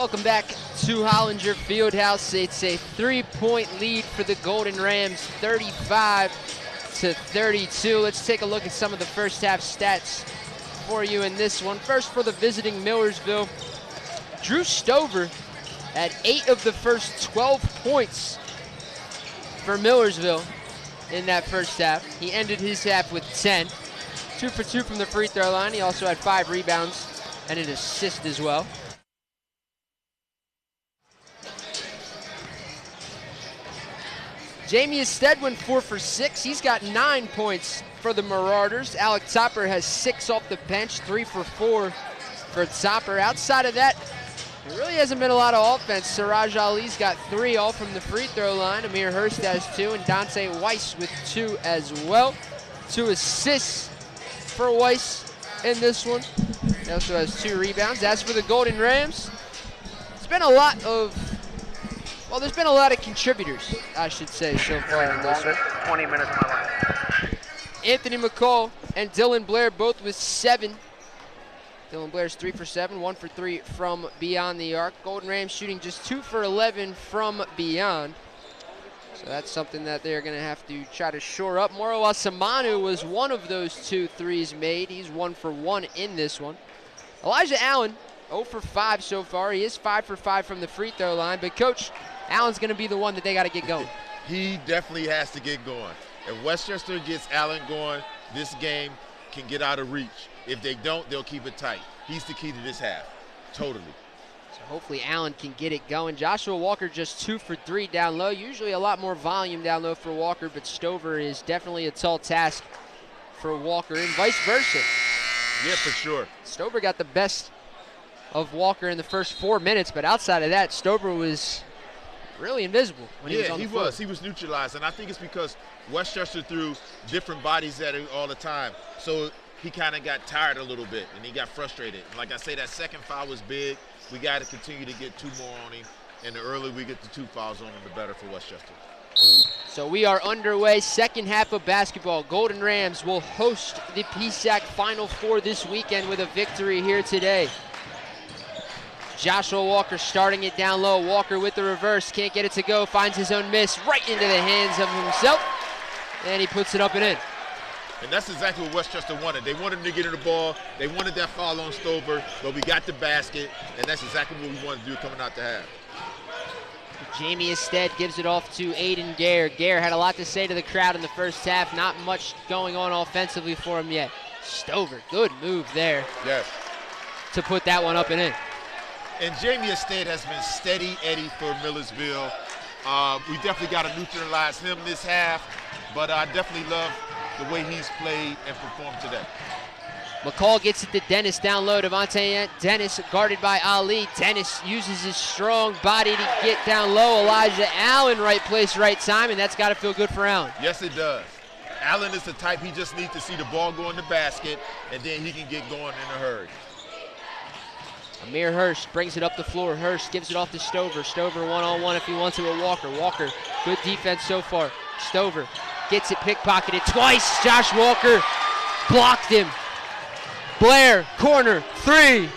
Welcome back to Hollinger Fieldhouse. It's a 3-point lead for the Golden Rams, 35-32. Let's take a look at some of the first half stats for you in this one. First, for the visiting Millersville, Drew Stover had 8 of the first 12 points for Millersville in that first half. He ended his half with 10. 2 for 2 from the free throw line. He also had 5 rebounds and an assist as well. Jamie Ested went 4 for 6. He's got 9 points for the Marauders. Alec Topper has 6 off the bench, 3 for 4 for Topper. Outside of that, there really hasn't been a lot of offense. Siraj Ali's got 3, all from the free throw line. Amir Hurst has 2, and Dante Weiss with 2 as well. 2 assists for Weiss in this one. He also has 2 rebounds. As for the Golden Rams, there's been a lot of contributors, I should say, so far in this one. 20 minutes of my life. Anthony McCall and Dylan Blair both with 7. Dylan Blair's 3 for 7, 1 for 3 from beyond the arc. Golden Rams shooting just 2 for 11 from beyond. So that's something that they're going to have to try to shore up. Moro Asamanu was one of those 2 threes made. He's 1 for 1 in this one. Elijah Allen, 0 for 5 so far. He is 5 for 5 from the free throw line. But, Coach, Allen's going to be the one that they got to get going. He definitely has to get going. If Westchester gets Allen going, this game can get out of reach. If they don't, they'll keep it tight. He's the key to this half, totally. So hopefully Allen can get it going. Joshua Walker just 2 for 3 down low. Usually a lot more volume down low for Walker, but Stover is definitely a tall task for Walker, and vice versa. Yeah, for sure. Stover got the best of Walker in the first 4 minutes, but outside of that, Stover was really invisible when he was on the floor. He was neutralized, and I think it's because Westchester threw different bodies at him all the time. So he kind of got tired a little bit, and he got frustrated. And like I say, that second foul was big. We got to continue to get 2 more on him, and the earlier we get the 2 fouls on him, the better for Westchester. So we are underway, second half of basketball. Golden Rams will host the PSAC Final Four this weekend with a victory here today. Joshua Walker starting it down low. Walker with the reverse, can't get it to go, finds his own miss right into the hands of himself, and he puts it up and in. And that's exactly what Westchester wanted. They wanted him to get in the ball. They wanted that foul on Stover, but we got the basket, and that's exactly what we wanted to do coming out the half. Jamie Ested gives it off to Aiden Gare. Gare had a lot to say to the crowd in the first half. Not much going on offensively for him yet. Stover, good move there. Yes. To put that one up and in. And Jamie Ested has been steady Eddie for Millersville. We definitely got to neutralize him this half, but I definitely love the way he's played and performed today. McCall gets it to Dennis down low. Devontae Dennis guarded by Ali. Dennis uses his strong body to get down low. Elijah Allen, right place, right time, and that's got to feel good for Allen. Yes, it does. Allen is the type he just needs to see the ball go in the basket, and then he can get going in a hurry. Amir Hurst brings it up the floor. Hurst gives it off to Stover. Stover one-on-one if he wants it with Walker. Walker, good defense so far. Stover gets it pickpocketed twice. Josh Walker blocked him. Blair, corner, 3.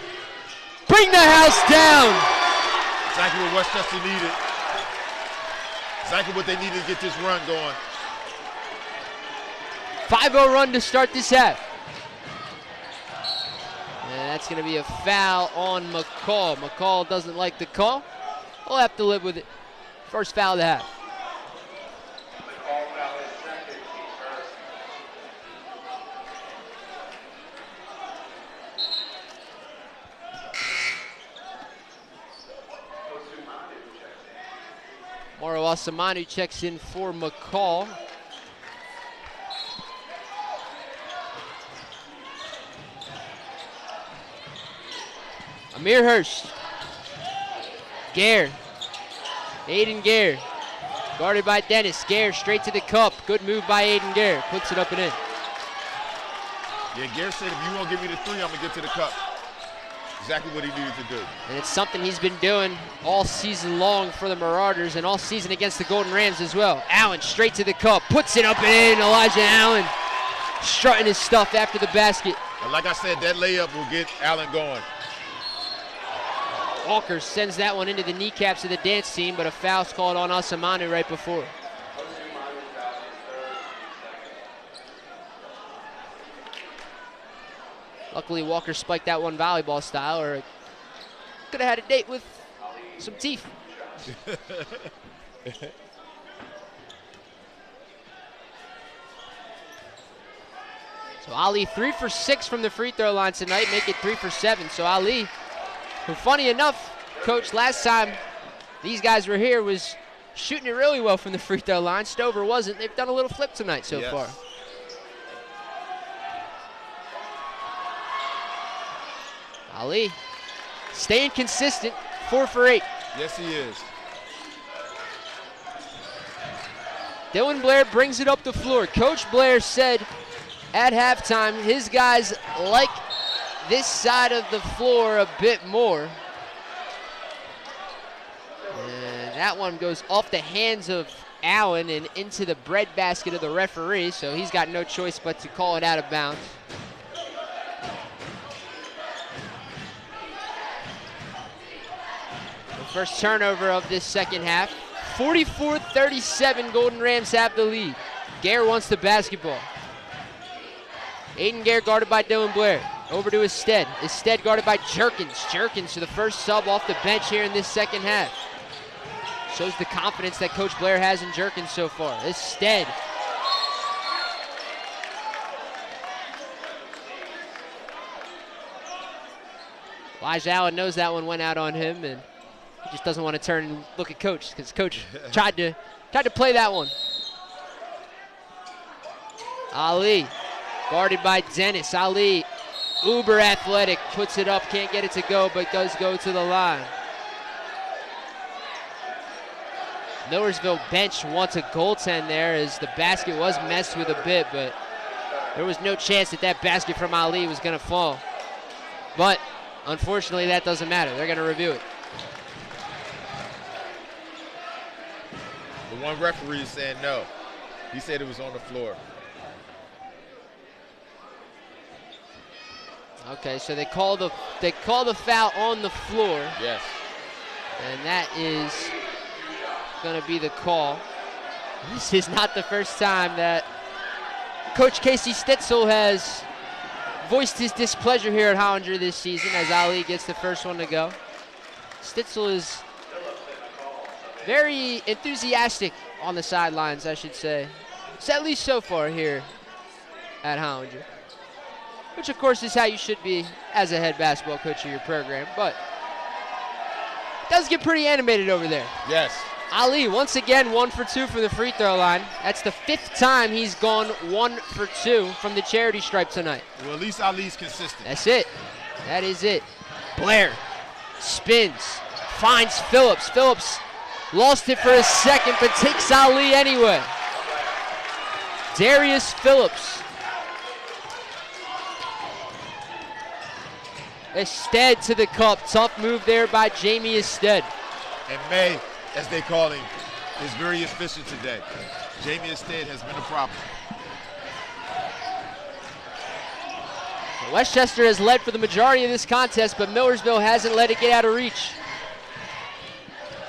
Bring the house down. Exactly what Westchester needed. Exactly what they needed to get this run going. 5-0 run to start this half. And that's going to be a foul on McCall. McCall doesn't like the call. We'll have to live with it. First foul of the half. Moro Asamanu checks in for McCall. Amir Hurst. Gare. Aiden Gare. Guarded by Dennis. Gare straight to the cup. Good move by Aiden Gare. Puts it up and in. Yeah, Gare said if you won't give me the 3, I'm going to get to the cup. Exactly what he needed to do. And it's something he's been doing all season long for the Marauders and all season against the Golden Rams as well. Allen straight to the cup. Puts it up and in. Elijah Allen strutting his stuff after the basket. And like I said, that layup will get Allen going. Walker sends that one into the kneecaps of the dance team, but a foul's called on Asamanu right before. Luckily, Walker spiked that one volleyball style, or could have had a date with some teeth. So Ali 3 for 6 from the free throw line tonight, make it 3 for 7. So Ali, who funny enough, coach, last time these guys were here was shooting it really well from the free throw line. Stover wasn't. They've done a little flip tonight so far. Ali staying consistent, 4 for 8. Yes, he is. Dylan Blair brings it up the floor. Coach Blair said at halftime his guys like this side of the floor a bit more. And that one goes off the hands of Allen and into the breadbasket of the referee, so he's got no choice but to call it out of bounds. First turnover of this second half. 44-37, Golden Rams have the lead. Gare wants the basketball. Aiden Gare guarded by Dylan Blair. Over to Isted. Isted guarded by Jerkins. Jerkins to the first sub off the bench here in this second half. Shows the confidence that Coach Blair has in Jerkins so far. Isted. Elijah Allen knows that one went out on him, and he just doesn't want to turn and look at Coach because Coach tried to play that one. Ali, guarded by Dennis. Ali, uber athletic, puts it up, can't get it to go, but does go to the line. Millersville bench wants a goaltend there as the basket was messed with a bit, but there was no chance that that basket from Ali was going to fall. But unfortunately, that doesn't matter. They're going to review it. The one referee is saying no. He said it was on the floor. Okay, so they call the foul on the floor. Yes. And that is going to be the call. This is not the first time that Coach Casey Stitzel has voiced his displeasure here at Hollinger this season as Ali gets the first one to go. Stitzel is very enthusiastic on the sidelines, I should say. It's at least so far here at Hollinger. Which, of course, is how you should be as a head basketball coach of your program. But it does get pretty animated over there. Yes. Ali, once again, 1 for 2 from the free throw line. That's the 5th time he's gone 1 for 2 from the charity stripe tonight. Well, at least Ali's consistent. That's it. That is it. Blair spins, finds Phillips. Phillips lost it for a second, but takes Ali anyway. Darius Phillips. Isted to the cup. Tough move there by Jamie Isted. And May, as they call him, is very efficient today. Jamie Isted has been a problem. Westchester has led for the majority of this contest, but Millersville hasn't let it get out of reach.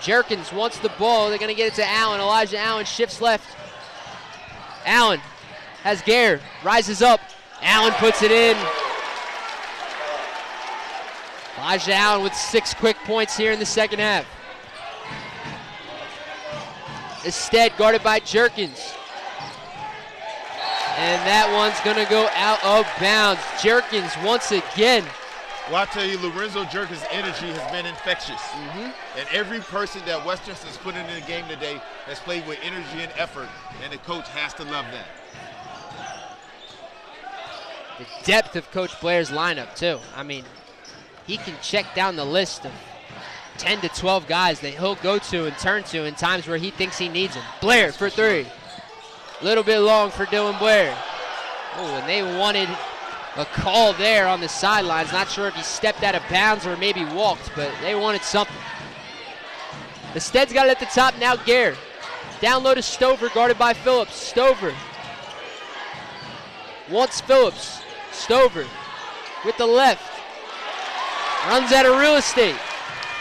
Jerkins wants the ball. They're going to get it to Allen. Elijah Allen shifts left. Allen has Gare, rises up. Allen puts it in. Elijah Allen with 6 quick points here in the second half. Isted guarded by Jerkins. And that one's going to go out of bounds. Jerkins once again. Well, I tell you, Lorenzo Jerkins' energy has been infectious. And every person that Westchester has put into the game today has played with energy and effort, and the coach has to love that. The depth of Coach Blair's lineup, too. I mean, he can check down the list of 10 to 12 guys that he'll go to and turn to in times where he thinks he needs them. Blair for 3. Little bit long for Dylan Blair. Oh, and they wanted a call there on the sidelines. Not sure if he stepped out of bounds or maybe walked, but they wanted something. Isted's got it at the top, now Gare. Down low to Stover, guarded by Phillips. Stover wants Phillips. Stover with the left. Runs out of real estate.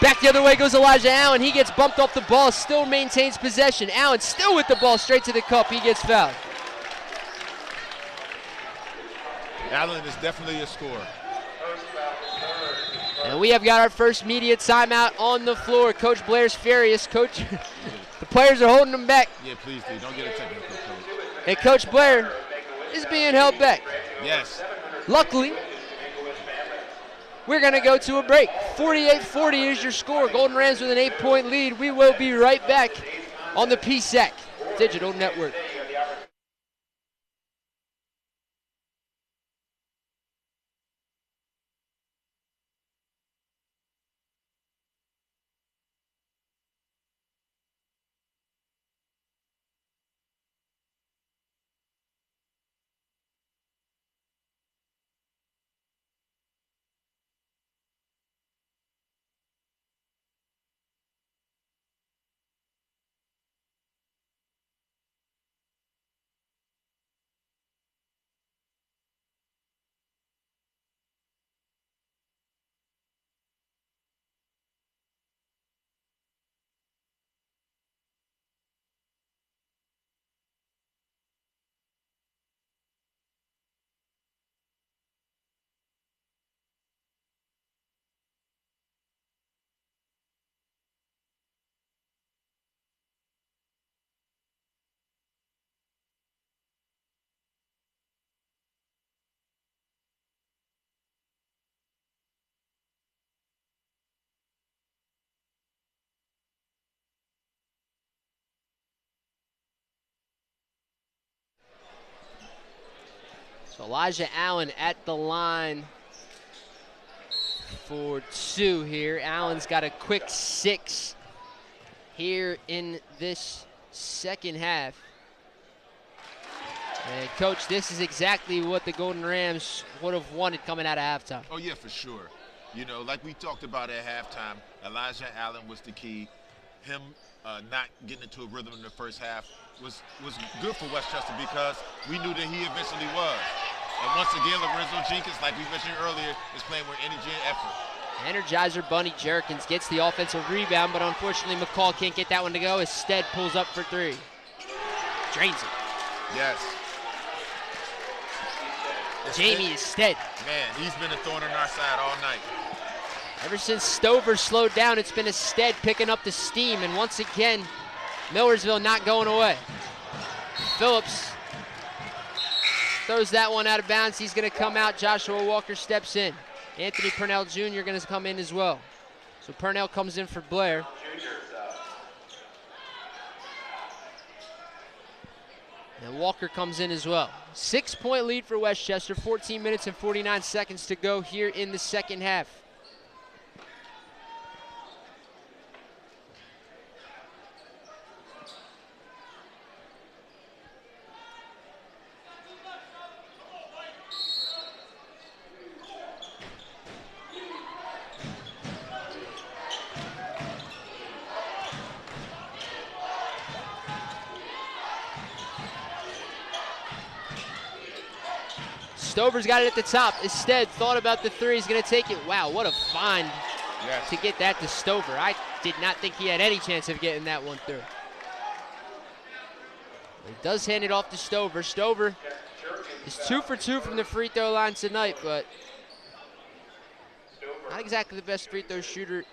Back the other way goes Elijah Allen. He gets bumped off the ball, still maintains possession. Allen still with the ball, straight to the cup. He gets fouled. Allen is definitely a scorer. And we have got our first media timeout on the floor. Coach Blair's furious. Coach, the players are holding him back. Yeah, please do. Don't get a technical, coach. And Coach Blair is being held back. Yes. Luckily, we're going to go to a break. 48-40 is your score. Golden Rams with an 8-point lead. We will be right back on the PSAC Digital Network. So Elijah Allen at the line for 2 here. Allen's got a quick 6 here in this second half. And Coach, this is exactly what the Golden Rams would have wanted coming out of halftime. Oh yeah, for sure. You know, like we talked about at halftime, Elijah Allen was the key. Him not getting into a rhythm in the first half was good for Westchester because we knew that he eventually was. And once again, Lorenzo Jenkins, like we mentioned earlier, is playing with energy and effort. Energizer Bunny Jerkins gets the offensive rebound, but unfortunately McCall can't get that one to go. Instead pulls up for 3. Drains it. Yes. Jamie Instead. Man, he's been a thorn on our side all night. Ever since Stover slowed down, it's been Instead picking up the steam, and once again, Millersville not going away. Phillips throws that one out of bounds. He's going to come out. Joshua Walker steps in. Anthony Purnell Jr. going to come in as well. So Purnell comes in for Blair. And Walker comes in as well. 6-point lead for Westchester. 14 minutes and 49 seconds to go here in the second half. Stover's got it at the top. Instead, thought about the 3. He's going to take it. Wow, what a find to get that to Stover. I did not think he had any chance of getting that one through. He does hand it off to Stover. Stover is 2 for 2 from the free throw line tonight, but not exactly the best free throw shooter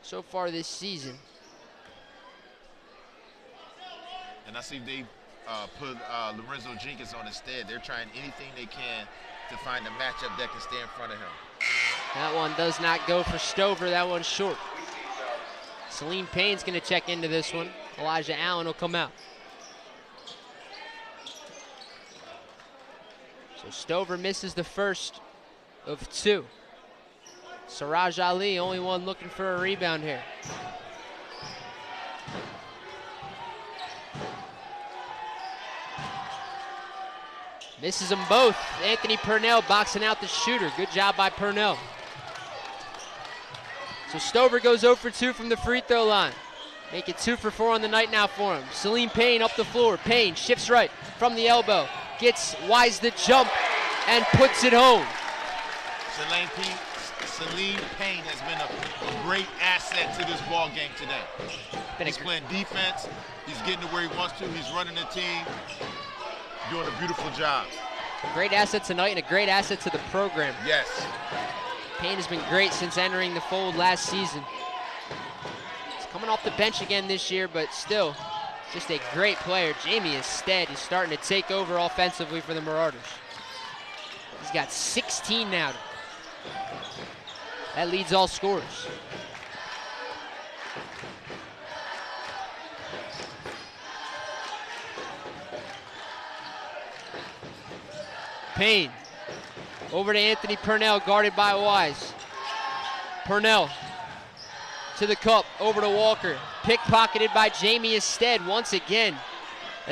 so far this season. And I see they put Lorenzo Jenkins on Instead. They're trying anything they can to find a matchup that can stay in front of him. That one does not go for Stover. That one's short. Salim Payne's going to check into this one. Elijah Allen will come out. So Stover misses the first of 2. Siraj Ali, only one looking for a rebound here. Misses them both. Anthony Purnell boxing out the shooter. Good job by Purnell. So Stover goes 0 for 2 from the free throw line. Make it 2 for 4 on the night now for him. Salim Payne up the floor. Payne shifts right from the elbow. Gets Wise the jump and puts it home. Celine Payne has been a great asset to this ball game today. He's playing defense. He's getting to where he wants to. He's running the team, doing a beautiful job. Great asset tonight and a great asset to the program. Yes. Payne has been great since entering the fold last season. He's coming off the bench again this year, but still, just a great player. Jamie Stead is starting to take over offensively for the Marauders. He's got 16 now. That leads all scorers. Payne over to Anthony Purnell, guarded by Wise. Purnell to the cup, over to Walker. Pickpocketed by Jamie Stead once again.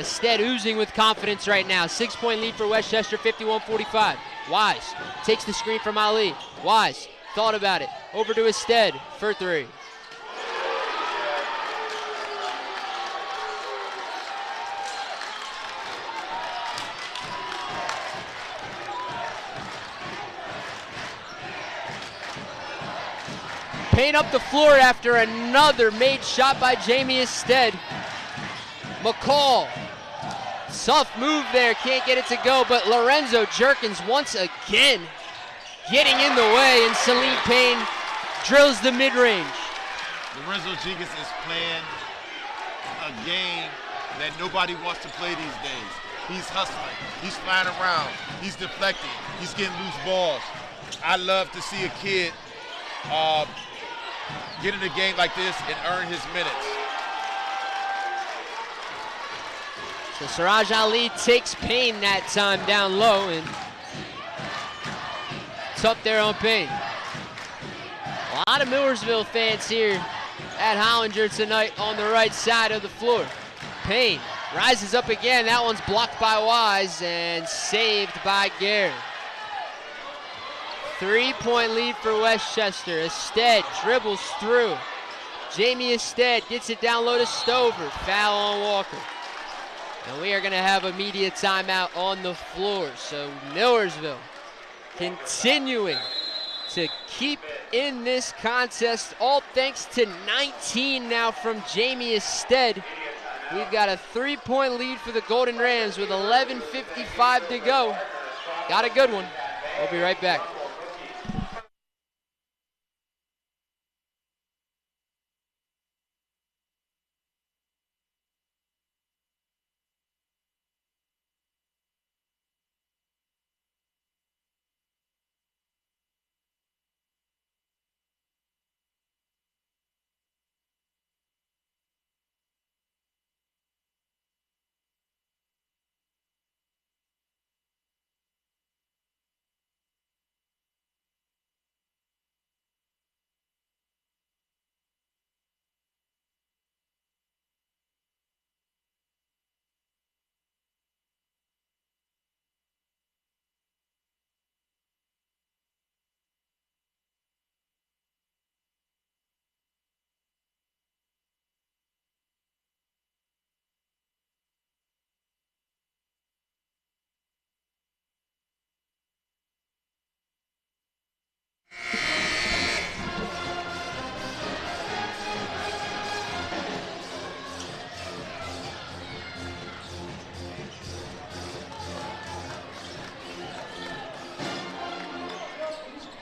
Stead oozing with confidence right now. 6-point lead for Westchester, 51-45. Wise takes the screen from Ali. Wise thought about it. Over to Stead for three. Payne up the floor after another made shot by Jamie Stead. McCall, tough move there, can't get it to go, but Lorenzo Jerkins once again getting in the way, and Celine Payne drills the mid-range. Lorenzo Jenkins is playing a game that nobody wants to play these days. He's hustling, he's flying around, he's deflecting, he's getting loose balls. I love to see a kid get in a game like this and earn his minutes. So Siraj Ali takes Payne that time down low, and it's up there on Payne. A lot of Millersville fans here at Hollinger tonight on the right side of the floor. Payne rises up again. That one's blocked by Wise and saved by Gare. 3-point lead for Westchester. Stead dribbles through. Jamie Stead gets it down low to Stover. Foul on Walker. And we are going to have a media timeout on the floor. So Millersville continuing to keep in this contest, all thanks to 19 now from Jamie Stead. We've got a 3-point lead for the Golden Rams with 11:55 to go. Got a good one. We'll be right back.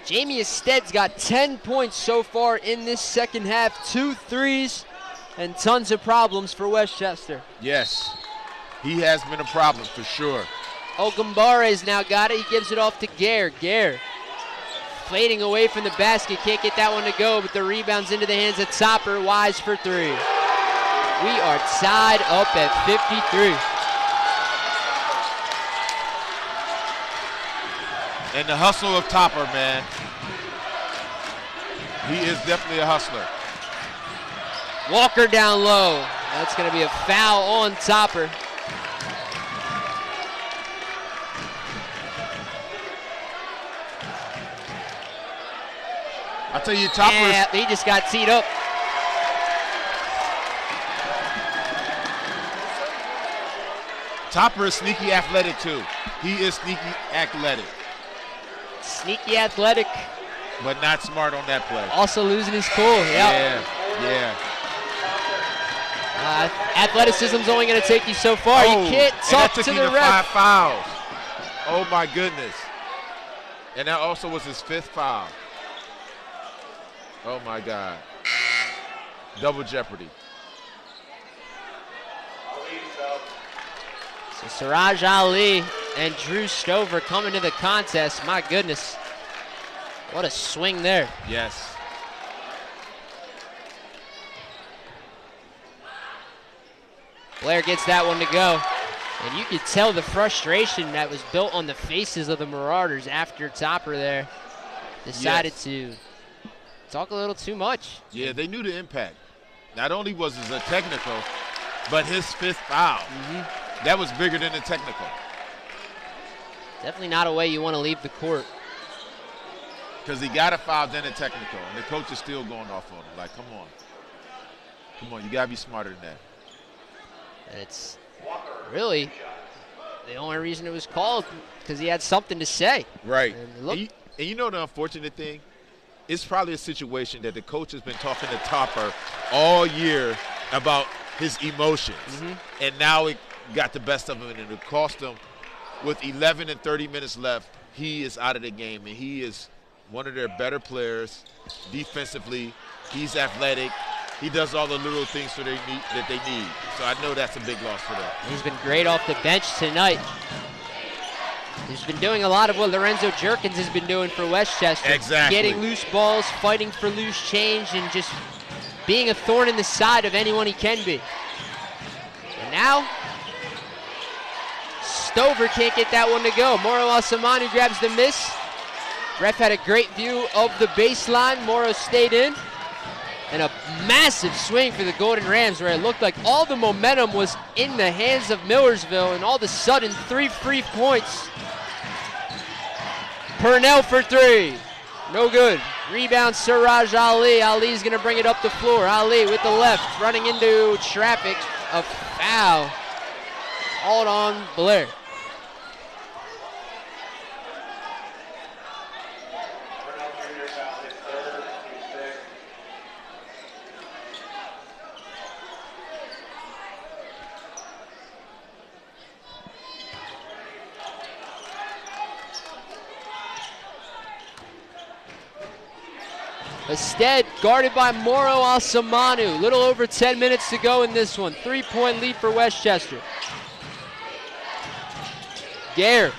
Jamie Stead's got 10 points so far in this second half, 2 threes, and tons of problems for Westchester. Yes, he has been a problem for sure. Ogumbare's now got it. He gives it off to Gare. Gare fading away from the basket. Can't get that one to go, but the rebound's into the hands of Topper. Wise for three. We are tied up at 53. And the hustle of Topper, man. He is definitely a hustler. Walker down low. That's going to be a foul on Topper. I tell you, Topper. Yeah, he just got teed up. Topper is sneaky athletic too. He is sneaky athletic. Sneaky athletic but not smart on that play. Also losing his cool. Yep. Yeah. Athleticism's only going to take you so far. You can't talk to the ref. 5 fouls. Oh my goodness. And that also was his 5th foul. Oh my God. Double jeopardy. So Siraj Ali and Drew Stover coming to the contest. My goodness. What a swing there. Yes. Blair gets that one to go. And you could tell the frustration that was built on the faces of the Marauders after Topper there decided to talk a little too much. Yeah, they knew the impact. Not only was it a technical, but his 5th foul. That was bigger than the technical. Definitely not a way you want to leave the court. Because he got a foul, then a technical, and the coach is still going off on him. Like, come on, you got to be smarter than that. And it's really the only reason it was called because he had something to say. Right. And you know the unfortunate thing? It's probably a situation that the coach has been talking to Topper all year about his emotions. And now it got the best of him, and it cost him. With 11 and 30 minutes left, he is out of the game, and he is one of their better players defensively. He's athletic. He does all the little things that they need. So I know that's a big loss for them. He's been great off the bench tonight. He's been doing a lot of what Lorenzo Jerkins has been doing for Westchester. Exactly. Getting loose balls, fighting for loose change, and just being a thorn in the side of anyone he can be. And now, Stover can't get that one to go. Moro Alsamanu grabs the miss. Ref had a great view of the baseline. Moro stayed in. And a massive swing for the Golden Rams where it looked like all the momentum was in the hands of Millersville, and all of a sudden 3 free points. Purnell for 3. No good. Rebound Siraj Ali. Ali's going to bring it up the floor. Ali with the left, running into traffic. A foul. Hold on, Blair. Instead, guarded by Moro Alsamanu. Little over 10 minutes to go in this one. 3-point lead for Westchester. Gare,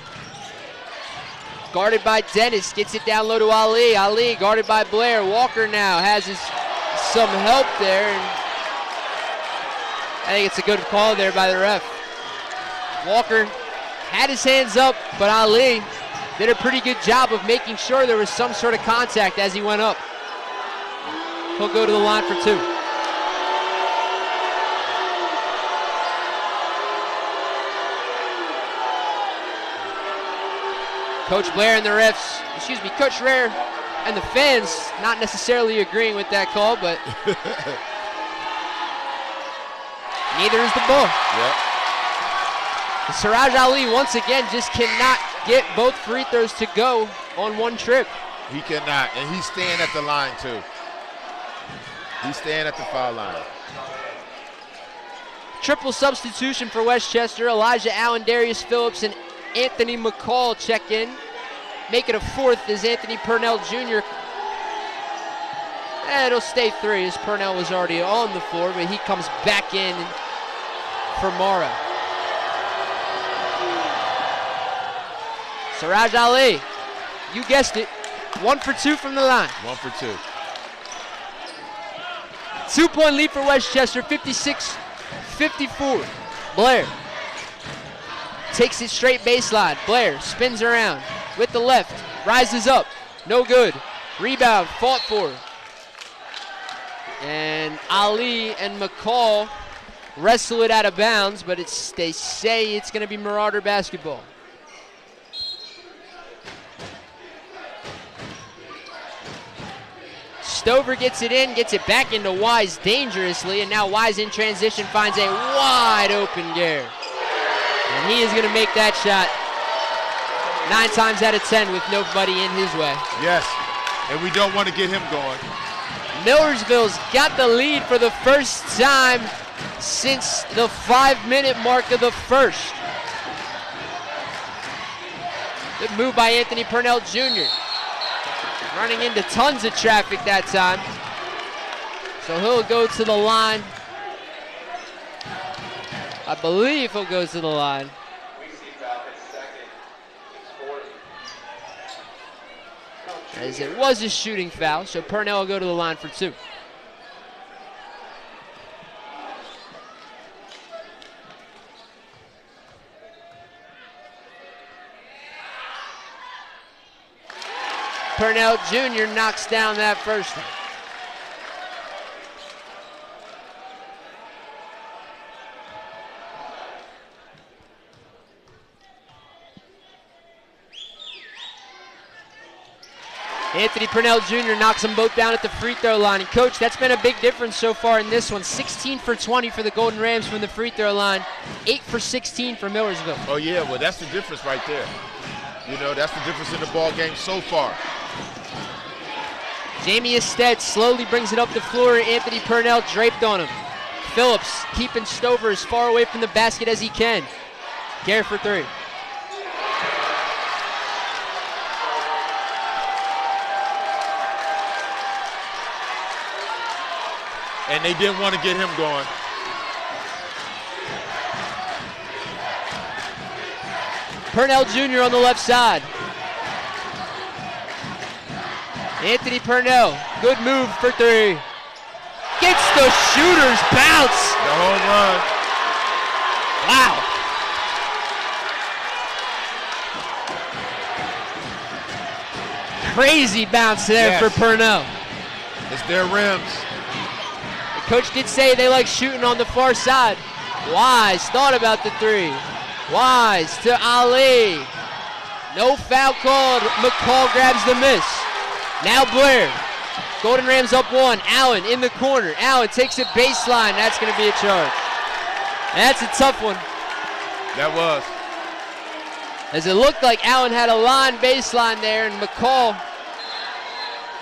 guarded by Dennis, gets it down low to Ali. Ali guarded by Blair. Walker now has some help there. And I think it's a good call there by the ref. Walker had his hands up, but Ali did a pretty good job of making sure there was some sort of contact as he went up. He'll go to the line for 2. Coach Blair and the refs, Coach Rare and the fans not necessarily agreeing with that call, but neither is the ball. Yep. Siraj Ali once again just cannot get both free throws to go on one trip. He cannot, and he's staying at the line too. He's staying at the foul line. Triple substitution for Westchester. Elijah Allen, Darius Phillips, and Anthony McCall check in. Make it a 4th as Anthony Purnell Jr. It'll stay 3 as Purnell was already on the floor, but he comes back in for Mara. Siraj Ali, you guessed it, 1 for 2 from the line. 1 for 2. 2-point lead for Westchester, 56-54. Blair takes it straight baseline. Blair spins around with the left, rises up, no good. Rebound, fought for. And Ali and McCall wrestle it out of bounds, but they say it's going to be Marauder basketball. Stover gets it in, gets it back into Wise dangerously, and now Wise in transition finds a wide open Gare. And he is going to make that shot 9 times out of 10 with nobody in his way. Yes, And we don't want to get him going. Millersville's got the lead for the first time since the 5-minute mark of the first. Good move by Anthony Purnell Jr. Running into tons of traffic that time. So he'll go to the line. I believe he'll go to the line. As it was a shooting foul, so Purnell will go to the line for 2. Purnell Jr. knocks down that first one. Anthony Purnell Jr. knocks them both down at the free throw line. And Coach, that's been a big difference so far in this one. 16 for 20 for the Golden Rams from the free throw line. 8 for 16 for Millersville. Oh yeah, well that's the difference right there. You know, that's the difference in the ball game so far. Jamie Ested slowly brings it up the floor. Anthony Purnell draped on him. Phillips keeping Stover as far away from the basket as he can. Gare for 3. And they didn't want to get him going. Purnell Jr. on the left side. Anthony Purnell, good move for 3. Gets the shooter's bounce. The home run. Wow. Crazy bounce there for Purnell. It's their rims. Coach did say they like shooting on the far side. Wise thought about the 3. Wise to Ali. No foul called. McCall grabs the miss. Now Blair. Golden Rams up 1. Allen in the corner. Allen takes it baseline. That's going to be a charge. That's a tough one. That was. As it looked like Allen had a line baseline there, and McCall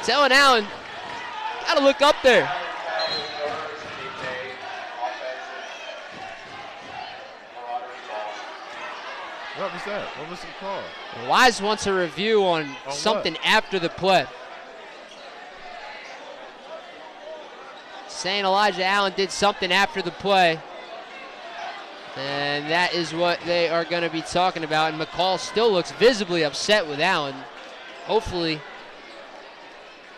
telling Allen, got to look up there. What was that? What was the call? Wise wants a review on something what? after the play. Saying Elijah Allen did something after the play. And that is what they are going to be talking about. And McCall still looks visibly upset with Allen. Hopefully,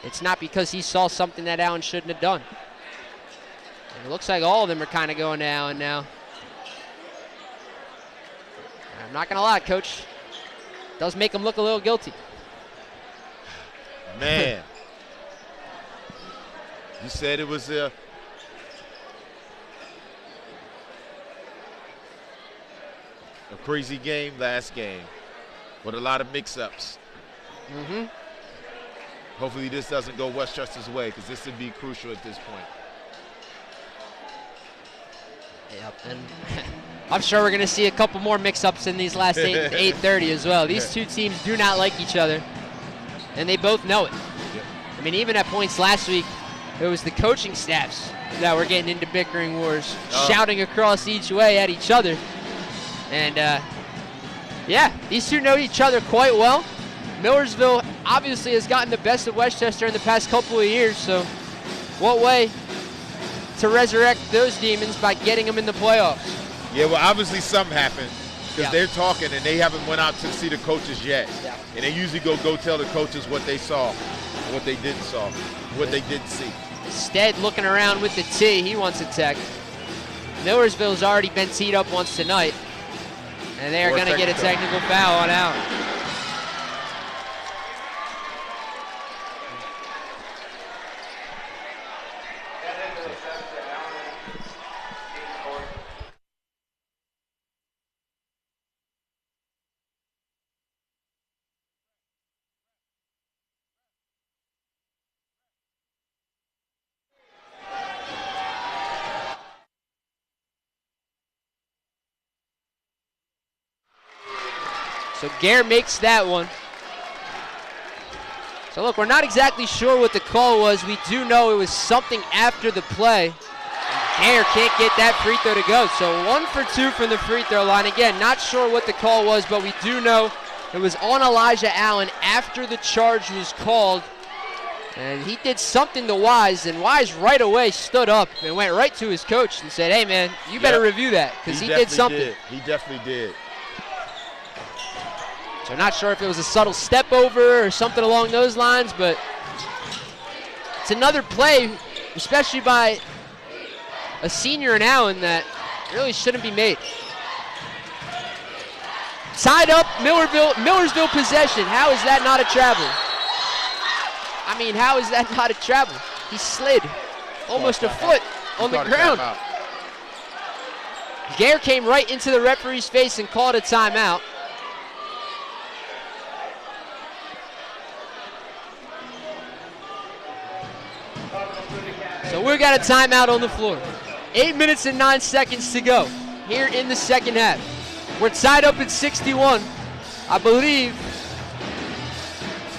it's not because he saw something that Allen shouldn't have done. And it looks like all of them are kind of going to Allen now. I'm not going to lie, Coach. Does make him look a little guilty. Man. You said it was a crazy game last game with a lot of mix-ups. Mm-hmm. Hopefully this doesn't go Westchester's way because this would be crucial at this point. Yep, and I'm sure we're going to see a couple more mix-ups in these last 8:30 as well. These two teams do not like each other, and they both know it. Yep. I mean, even at points last week, it was the coaching staffs that were getting into bickering wars, shouting across each way at each other. And, yeah, these two know each other quite well. Millersville obviously has gotten the best of Westchester in the past couple of years, so what way to resurrect those demons by getting them in the playoffs? Yeah, well, obviously something happened because they're talking and they haven't went out to see the coaches yet. Yeah. And they usually go tell the coaches what they saw, what they didn't saw, what they didn't see. Stead looking around with the tee. He wants a tech. Millersville's already been teed up once tonight, and they are going to get a technical foul on out. So Gare makes that one. So look, we're not exactly sure what the call was. We do know it was something after the play. Gare can't get that free throw to go. So 1 for 2 from the free throw line. Again, not sure what the call was, but we do know it was on Elijah Allen after the charge was called. And he did something to Wise, and Wise right away stood up and went right to his coach and said, hey, man, you better review that, because he did something. He definitely did. So not sure if it was a subtle step over or something along those lines, but it's another play, especially by a senior in Allen, that really shouldn't be made. Tied up, Millersville possession. How is that not a travel? I mean, how is that not a travel? He slid almost a foot on the ground. Gare came right into the referee's face and called a timeout. So we've got a timeout on the floor. 8 minutes and 9 seconds to go here in the second half. We're tied up at 61. I believe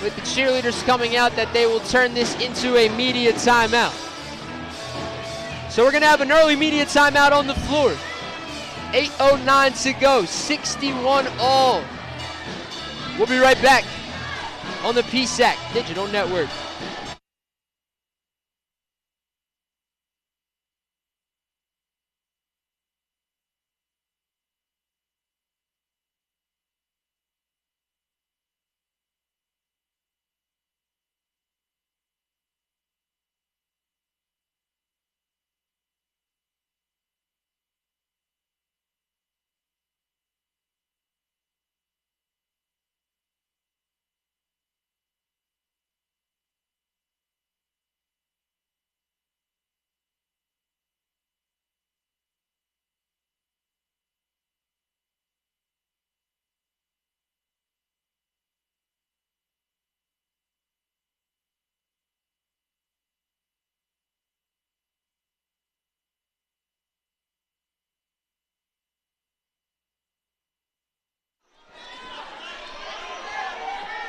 with the cheerleaders coming out that they will turn this into a media timeout. So we're going to have an early media timeout on the floor. 8:09 to go, 61 all. We'll be right back on the PSAC Digital Network.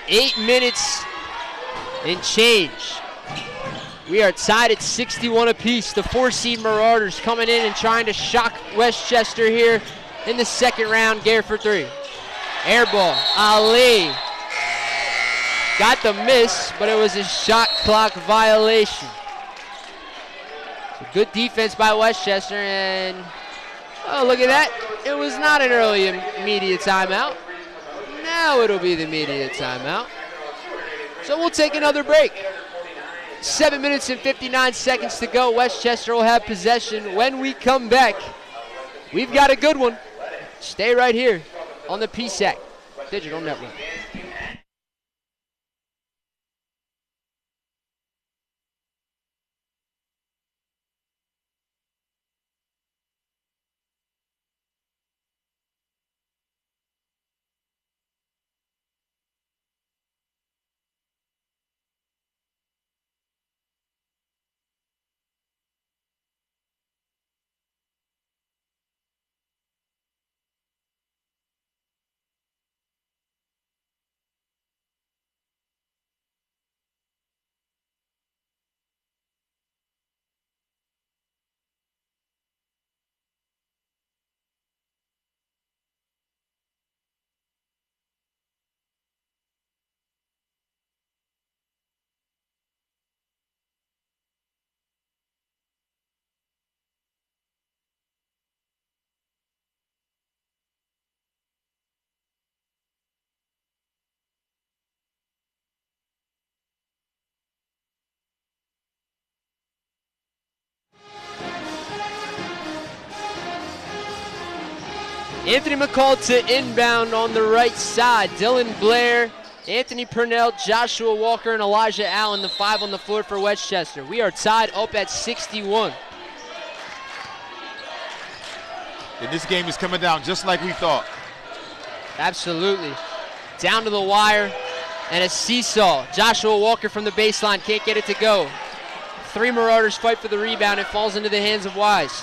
Eight minutes and change. We are tied at 61 apiece. The 4-seed Marauders coming in and trying to shock Westchester here in the second round. Gare for 3. Air ball. Ali got the miss, but it was a shot clock violation. So good defense by Westchester, and oh, look at that. It was not an early media timeout. Now it'll be the media timeout. So we'll take another break. 7 minutes and 59 seconds to go. Westchester will have possession. When we come back, we've got a good one. Stay right here on the PSAC Digital Network. Anthony McCall to inbound on the right side. Dylan Blair, Anthony Purnell, Joshua Walker, and Elijah Allen, the 5 on the floor for Westchester. We are tied up at 61. And this game is coming down just like we thought. Absolutely. Down to the wire and a seesaw. Joshua Walker from the baseline can't get it to go. 3 Marauders fight for the rebound. It falls into the hands of Wise.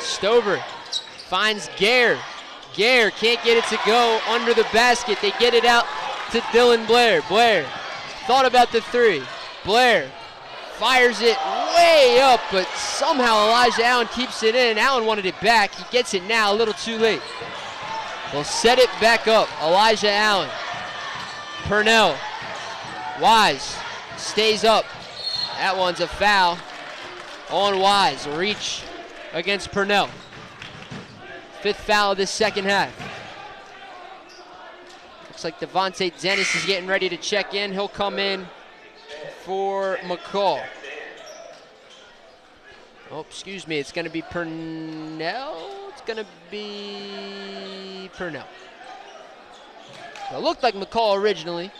Stover finds Gare. Gare can't get it to go under the basket. They get it out to Dylan Blair. Blair thought about the three. Blair fires it way up, but somehow Elijah Allen keeps it in. Allen wanted it back. He gets it now, a little too late. We'll set it back up. Elijah Allen. Purnell. Wise stays up. That one's a foul on Wise. Reach against Purnell. 5th foul of this second half. Looks like Devontae Dennis is getting ready to check in. He'll come in for McCall. Oh, excuse me, it's gonna be Purnell. It's gonna be Purnell. It looked like McCall originally.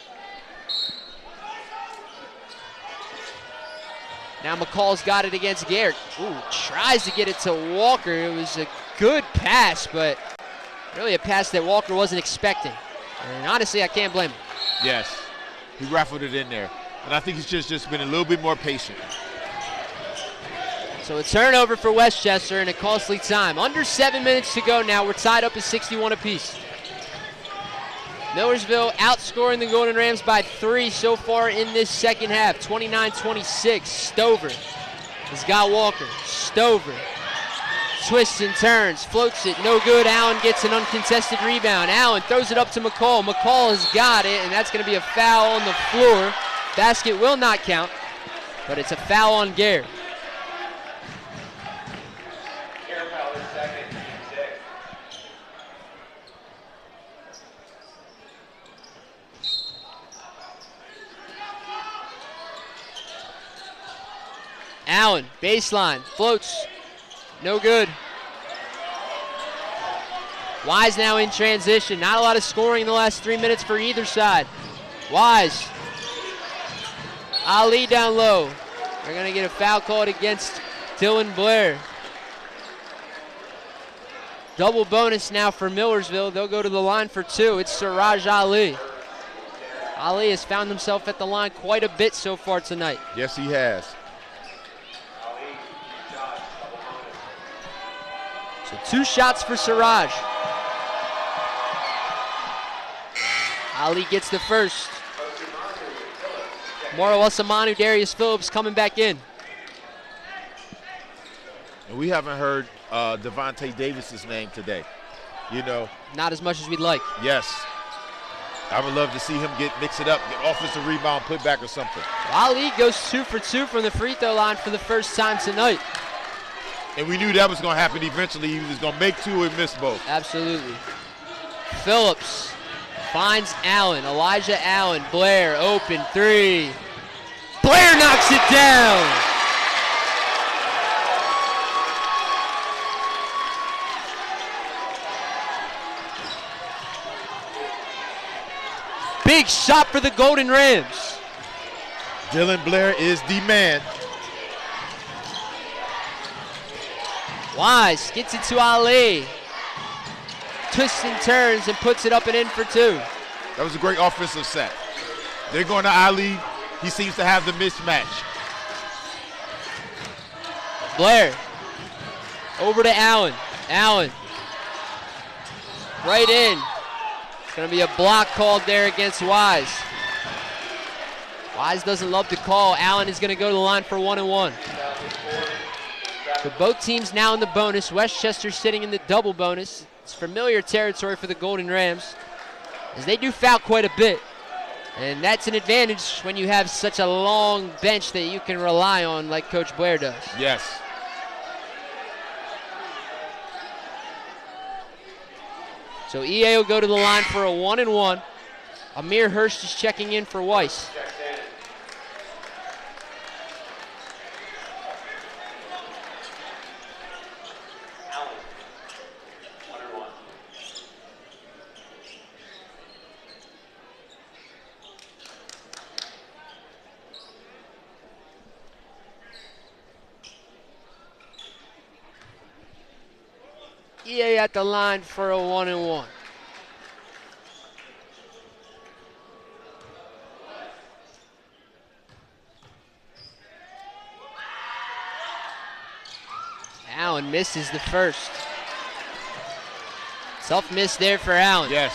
Now McCall's got it against Garrett. Ooh, tries to get it to Walker. It was a good pass, but really a pass that Walker wasn't expecting. And honestly, I can't blame him. Yes, he raffled it in there. And I think he's just been a little bit more patient. So a turnover for Westchester and a costly time. Under 7 minutes to go now. We're tied up at 61 apiece. Millersville outscoring the Golden Rams by 3 so far in this second half. 29-26. Stover has got Walker. Stover twists and turns, floats it, no good. Allen gets an uncontested rebound. Allen throws it up to McCall. McCall has got it, and that's going to be a foul on the floor. Basket will not count, but it's a foul on Gare. Allen, baseline, floats, no good. Wise now in transition. Not a lot of scoring in the last 3 minutes for either side. Wise. Ali down low. They're going to get a foul called against Dylan Blair. Double bonus now for Millersville. They'll go to the line for 2. It's Siraj Ali. Ali has found himself at the line quite a bit so far tonight. Yes, he has. So 2 shots for Siraj. Ali gets the first. Moro Osamanu, Darius Phillips coming back in. And we haven't heard Devontae Davis's name today. You know. Not as much as we'd like. Yes. I would love to see him mix it up, get offensive rebound, put back or something. Ali goes 2 for 2 from the free throw line for the first time tonight. And we knew that was going to happen eventually. He was going to make 2 and miss both. Absolutely. Phillips finds Allen. Elijah Allen. Blair, open 3. Blair knocks it down. Big shot for the Golden Rams. Dylan Blair is the man. Wise gets it to Ali. Twists and turns and puts it up and in for 2. That was a great offensive set. They're going to Ali. He seems to have the mismatch. Blair. Over to Allen. Allen. Right in. It's going to be a block called there against Wise. Wise doesn't love the call. Allen is going to go to the line for 1 and 1. So both teams now in the bonus. Westchester sitting in the double bonus. It's familiar territory for the Golden Rams, as they do foul quite a bit. And that's an advantage when you have such a long bench that you can rely on like Coach Blair does. Yes. So EA will go to the line for a 1 and 1. Amir Hurst is checking in for Weiss. EA at the line for a 1 and 1. Allen misses the first. Tough miss there for Allen. Yes.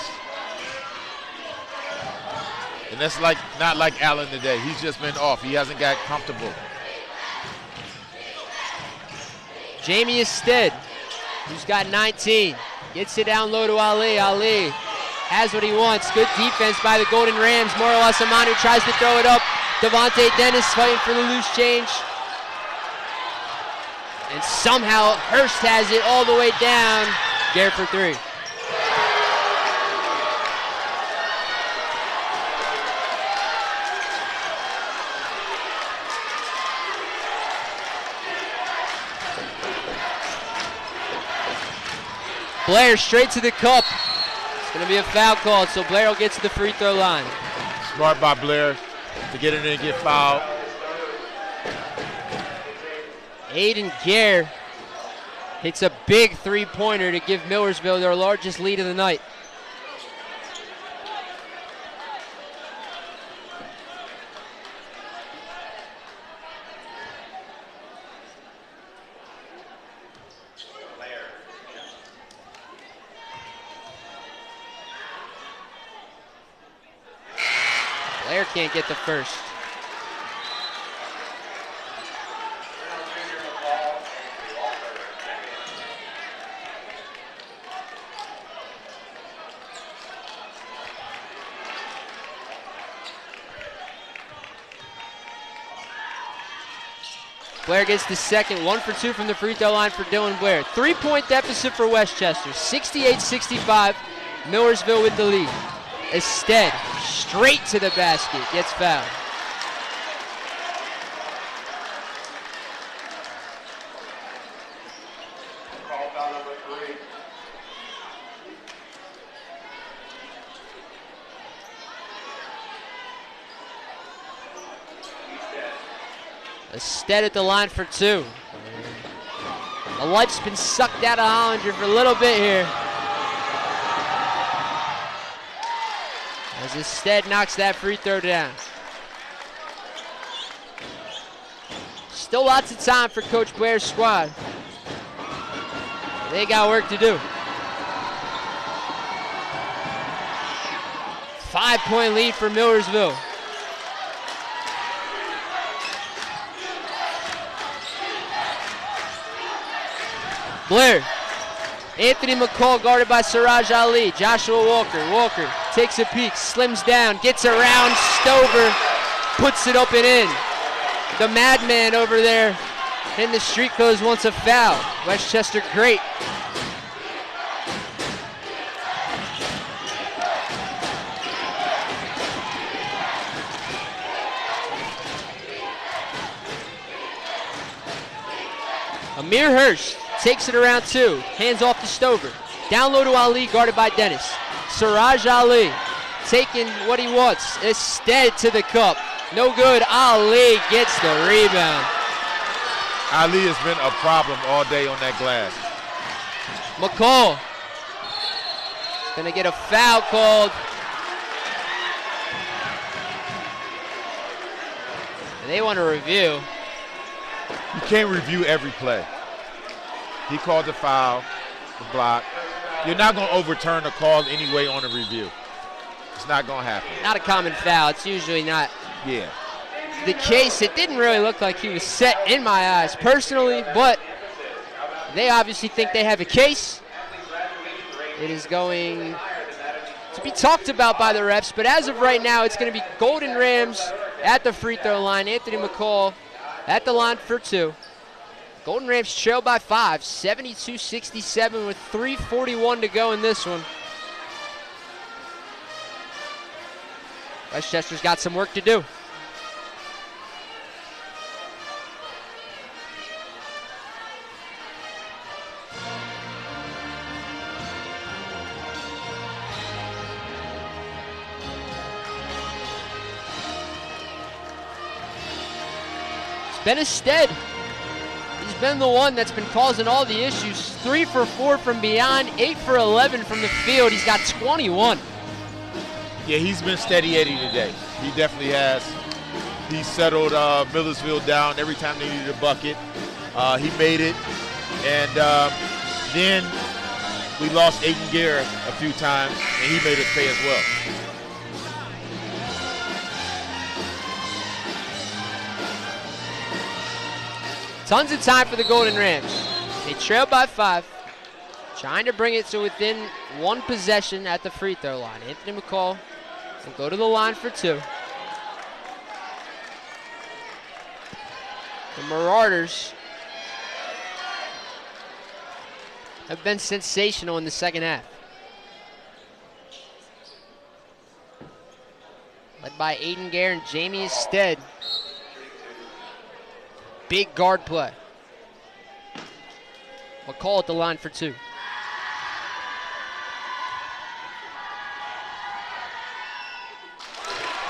And that's not like Allen today. He's just been off. He hasn't got comfortable. Jamie Ested, who's got 19, gets it down low to Ali. Ali has what he wants. Good defense by the Golden Rams. Moro Asamanu tries to throw it up. Devontae Dennis fighting for the loose change. And somehow Hurst has it all the way down. Garrett for three. Blair straight to the cup. It's going to be a foul called, so Blair will get to the free throw line. Smart by Blair to get in there and get fouled. Aiden Gare hits a big three-pointer to give Millersville their largest lead of the night. Blair can't get the first. Blair gets the second, 1 for 2 from the free throw line for Dylan Blair. 3-point deficit for Westchester, 68-65. Millersville with the lead. Ested straight to the basket, gets fouled. Call foul number 3. Ested at the line for 2. The life's been sucked out of Hollinger for a little bit here. As Ested knocks that free throw down. Still lots of time for Coach Blair's squad. They got work to do. 5-point lead for Millersville. Blair. Anthony McCall guarded by Siraj Ali. Joshua Walker. Walker takes a peek, slims down, gets around Stover, puts it up and in. The madman over there in the street clothes wants a foul. Westchester great. Amir Hurst takes it around 2, hands off to Stover. Down low to Ali, guarded by Dennis. Siraj Ali taking what he wants. Ested to the cup. No good. Ali gets the rebound. Ali has been a problem all day on that glass. McCall gonna get a foul called. And they want to review. You can't review every play. He called the foul, the block. You're not going to overturn a call anyway on a review. It's not going to happen. Not a common foul. It's usually not Yeah. the case. It didn't really look like he was set in my eyes personally, but they obviously think they have a case. It is going to be talked about by the refs, but as of right now, it's going to be Golden Rams at the free throw line. Anthony McCall at the line for 2. Golden Rams trail by 5, 72-67 with 3:41 to go in this one. Westchester's got some work to do. It's been Ested. He's been the one that's been causing all the issues. 3 for 4 from beyond, 8 for 11 from the field. He's got 21. Yeah, he's been steady Eddie today. He definitely has. He settled Millersville down every time they needed a bucket. He made it. And then we lost Aiden Gare a few times, and he made us pay as well. Tons of time for the Golden Rams. They trail by 5, trying to bring it to within 1 possession at the free throw line. Anthony McCall will go to the line for 2. The Marauders have been sensational in the second half. Led by Aiden Gare and Jamie Stead. Big guard play. McCall at the line for 2.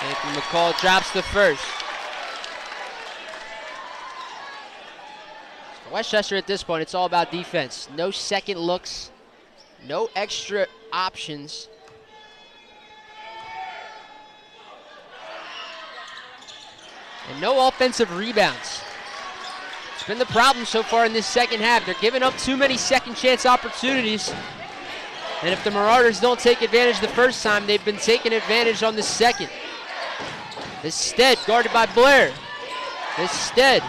Anthony McCall drops the first. For Westchester at this point, it's all about defense. No second looks, no extra options. And no offensive rebounds. It's been the problem so far in this second half. They're giving up too many second chance opportunities. And if the Marauders don't take advantage the first time, they've been taking advantage on the second. This Stead guarded by Blair. This Stead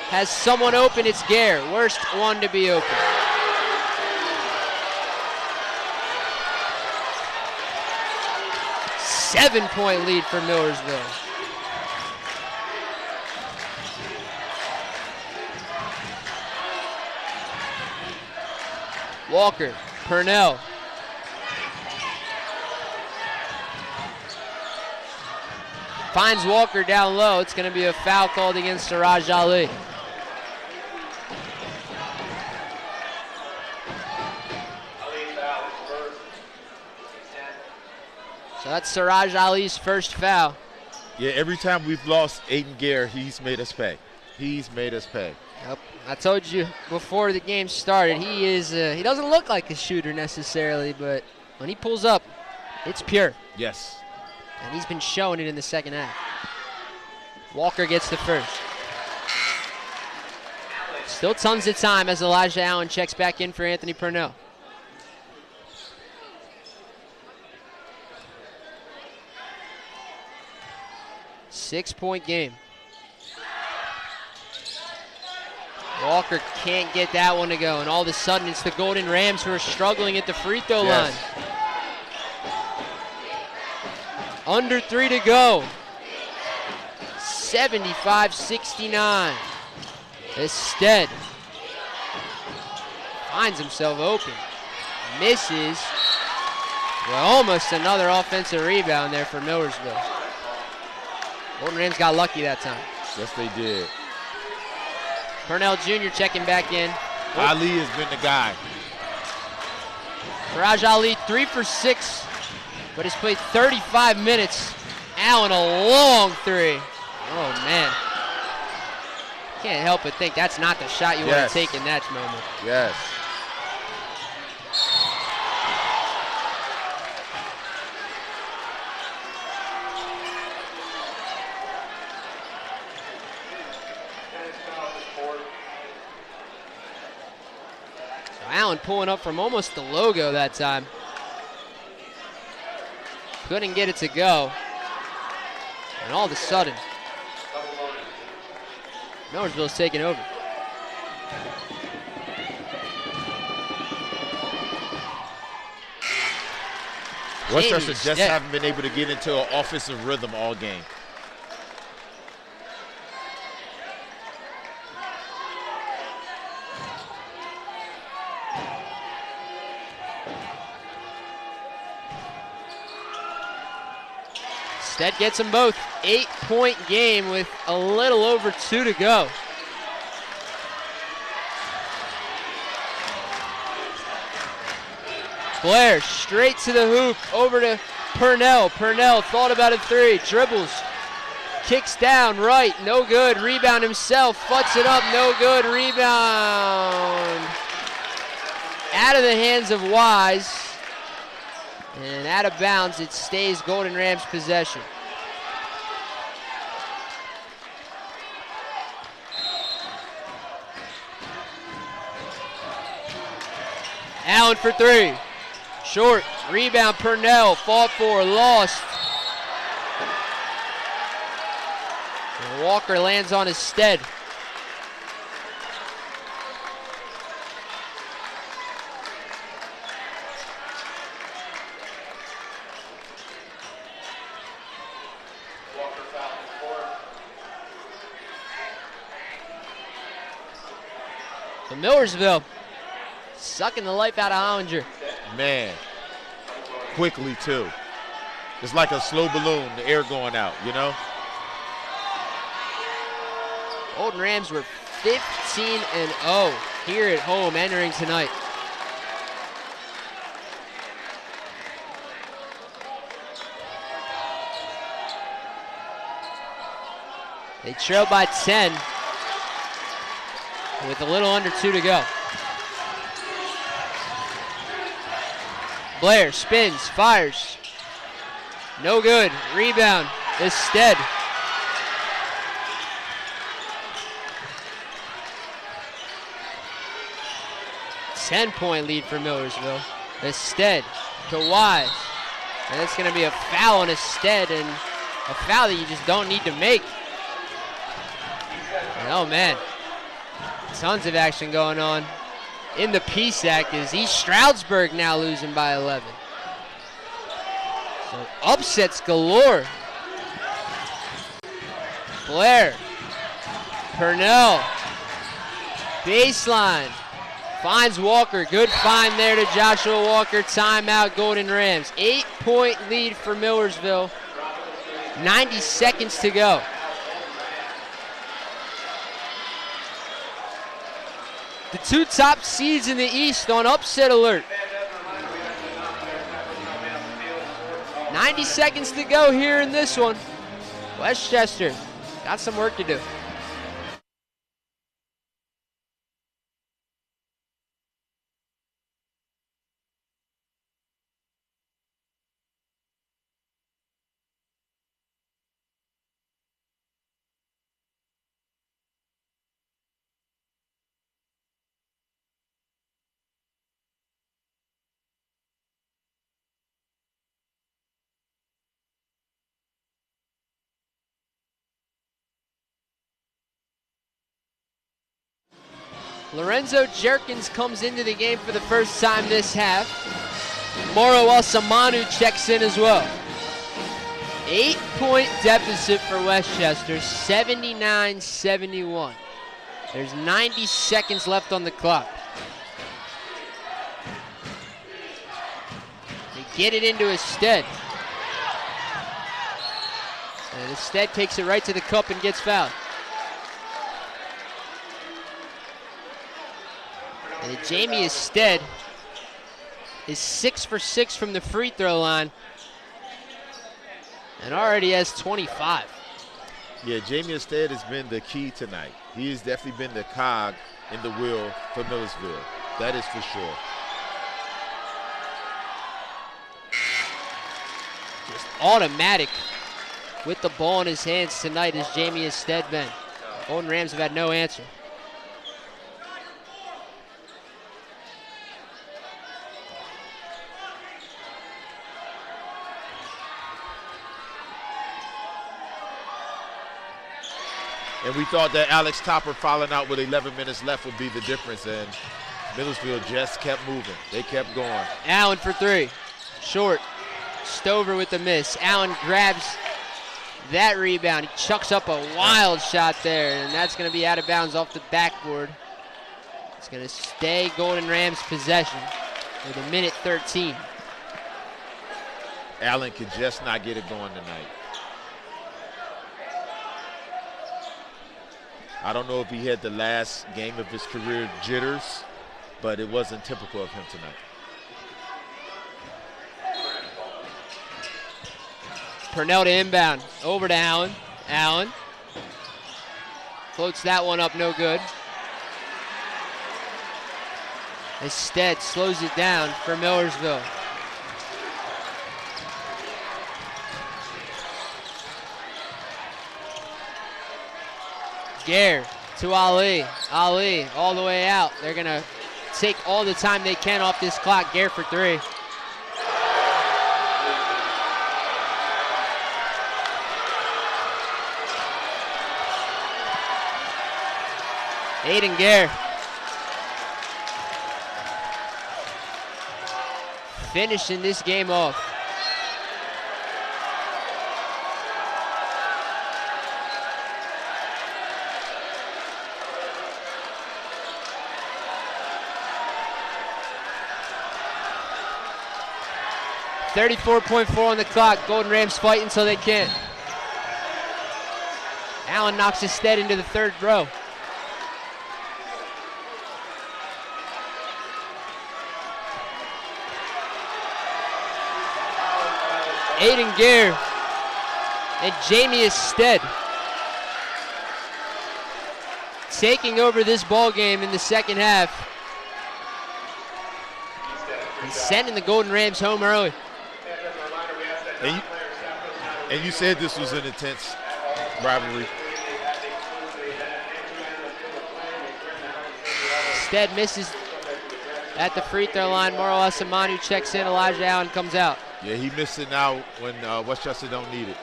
has someone open, it's Gare. Worst one to be open. Seven-point lead for Millersville. Walker, Purnell. Finds Walker down low. It's going to be a foul called against Siraj Ali. So that's Siraj Ali's first foul. Yeah, every time we've lost Aiden Gare, he's made us pay. He's made us pay. Yep. I told you before the game started, he doesn't look like a shooter necessarily, but when he pulls up, it's pure. Yes. And he's been showing it in the second half. Walker gets the first. Still tons of time as Elijah Allen checks back in for Anthony Purnell. Six-point game. Walker can't get that one to go, and all of a sudden it's the Golden Rams who are struggling at the free throw line. Under 3 to go. 75-69. Stead finds himself open. Misses. Well, almost another offensive rebound there for Millersville. Golden Rams got lucky that time. Yes, they did. Purnell Jr. checking back in. Ali has been the guy. Siraj Ali 3 for 6, but has played 35 minutes. Allen a long 3. Oh man. Can't help but think that's not the shot you want to take in that moment. Yes. Allen pulling up from almost the logo that time. Couldn't get it to go. And all of a sudden, Millersville's taking over. Westchester just haven't been able to get into an offensive rhythm all game. Stead gets them both. 8-point game with a little over 2 to go. Blair straight to the hoop, over to Purnell. Purnell thought about a 3, dribbles, kicks down right, no good. Rebound himself, futs it up, no good. Rebound out of the hands of Wise. And out of bounds, it stays Golden Rams possession. Allen for three. Short. Rebound, Purnell. Fought for, lost. And Walker lands on his stead. So Millersville sucking the life out of Hollinger. Man, quickly too. It's like a slow balloon, the air going out, you know? Golden Rams were 15-0 here at home entering tonight. They trail by 10 with a little under 2 to go. Blair spins, fires. No good. Rebound. Instead. Ten-point lead for Millersville. Instead to Wise. And it's going to be a foul on Instead, and a foul that you just don't need to make. And oh man, tons of action going on in the PSAC as East Stroudsburg now losing by 11. So upsets galore. Blair, Purnell, baseline, finds Walker. Good find there to Joshua Walker. Timeout, Golden Rams. 8-point lead for Millersville. 90 seconds to go. The two top seeds in the East on upset alert. 90 seconds to go here in this one. Westchester got some work to do. Lorenzo Jerkins comes into the game for the first time this half. Moro Alsamanu checks in as well. 8-point deficit for Westchester, 79-71. There's 90 seconds left on the clock. They get it into Instead. And Instead takes it right to the cup and gets fouled. And Jamie Instead is 6 for 6 from the free throw line and already has 25. Yeah, Jamie Instead has been the key tonight. He has definitely been the cog in the wheel for Millersville. That is for sure. Just automatic with the ball in his hands tonight is Jamie Instead been. Golden Rams have had no answer. And we thought that Alex Topper fouling out with 11 minutes left would be the difference, and Millersville just kept moving. They kept going. Allen for three. Short. Stover with the miss. Allen grabs that rebound. He chucks up a wild shot there, and that's going to be out of bounds off the backboard. It's going to stay Golden Rams' possession with a minute 13. Allen could just not get it going tonight. I don't know if he had the last game of his career jitters, but it wasn't typical of him tonight. Purnell to inbound. Over to Allen. Allen floats that one up, no good. Instead slows it down for Millersville. Gare to Ali. Ali all the way out. They're going to take all the time they can off this clock. Gare for three. Aiden Gare finishing this game off. .4 on the clock. Golden Rams fight until they can't. Allen knocks his stead into the third row. Aiden Gare and Jamie Stead taking over this ball game in the second half and sending the Golden Rams home early. And you said this was an intense rivalry. Stead misses at the free throw line. Marl Asamanu checks in. Elijah Allen comes out. Yeah, he missed it now when Westchester don't need it.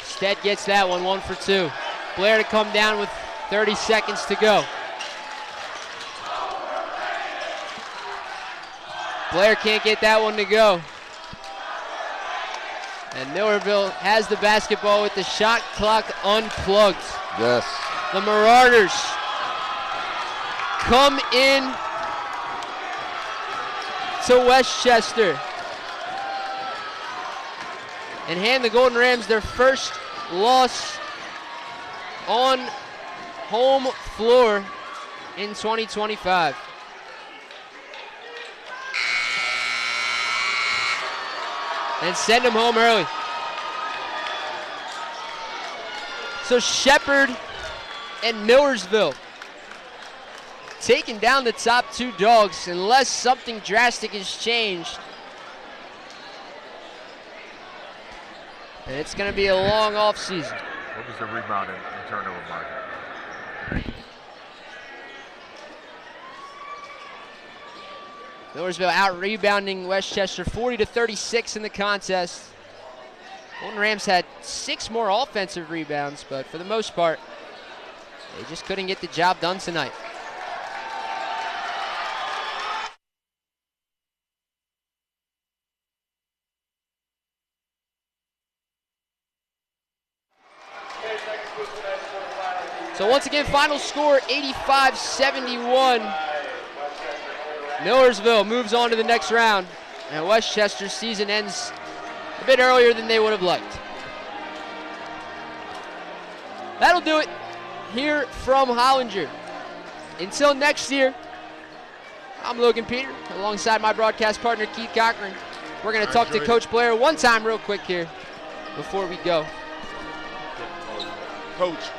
Stead gets that one, 1 for 2. Blair to come down with 30 seconds to go. Blair can't get that one to go. And Millersville has the basketball with the shot clock unplugged. Yes. The Marauders come in to Westchester and hand the Golden Rams their first loss on home floor in 2025. And send them home early. So Shepherd and Millersville taking down the top two dogs unless something drastic has changed. And it's going to be a long off season. What was the rebound and turnover margin? Millersville out rebounding Westchester 40-36 in the contest. Golden Rams had 6 more offensive rebounds, but for the most part, they just couldn't get the job done tonight. So once again, final score 85-71. Millersville moves on to the next round, and Westchester's season ends a bit earlier than they would have liked. That'll do it here from Hollinger. Until next year, I'm Logan Peter, alongside my broadcast partner Keith Cochran. We're going to talk to Coach Blair one time real quick here before we go. Coach,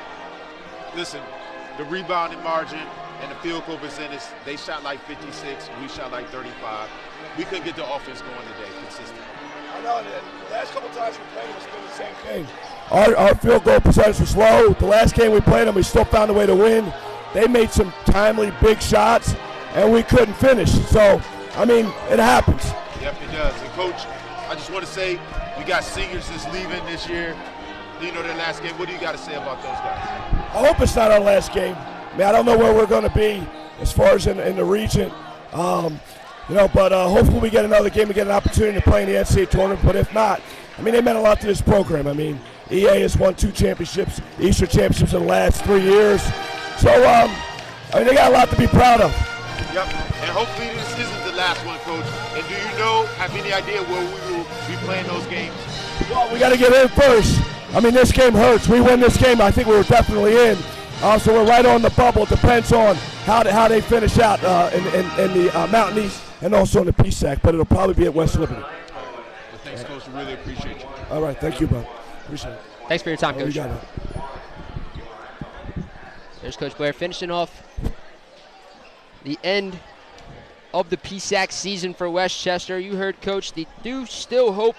listen, the rebounding margin and the field goal percentage, they shot like 56, we shot like 35. We couldn't get the offense going today consistently. I know, the last couple times we played them, it's been the same thing. Our field goal percentage was low. The last game we played them, we still found a way to win. They made some timely big shots, and we couldn't finish. So, I mean, it happens. Yep, it does. And Coach, I just want to say, we got seniors that's leaving this year. You know, their last game. What do you got to say about those guys? I hope it's not our last game. I mean, I don't know where we're going to be as far as in the region. But hopefully we get another game and get an opportunity to play in the NCAA tournament. But if not, I mean, they meant a lot to this program. I mean, EA has won 2 championships, Eastern championships in the last 3 years. So, they got a lot to be proud of. Yep, and hopefully this isn't the last one, Coach. And do you have any idea where we will be playing those games? Well, we got to get in first. I mean, this game hurts. We win this game, I think we're definitely in. So we're right on the bubble. It depends on how they finish out in the Mountain East and also in the PSAC, but it'll probably be at West Liberty. Well, thanks, Coach. We really appreciate you. All right. Thank you, bud. Appreciate it. Thanks for your time, Coach. You got it. There's Coach Blair finishing off the end of the PSAC season for Westchester. You heard Coach, they do still hope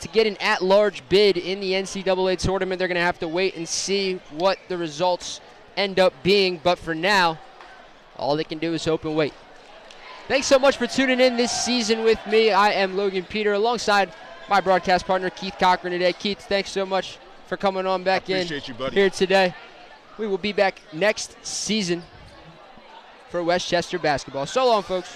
to get an at-large bid in the NCAA tournament. They're going to have to wait and see what the results end up being. But for now, all they can do is hope and wait. Thanks so much for tuning in this season with me. I am Logan Peter alongside my broadcast partner, Keith Cochran, today. Keith, thanks so much for coming on back in here today. We will be back next season for Westchester basketball. So long, folks.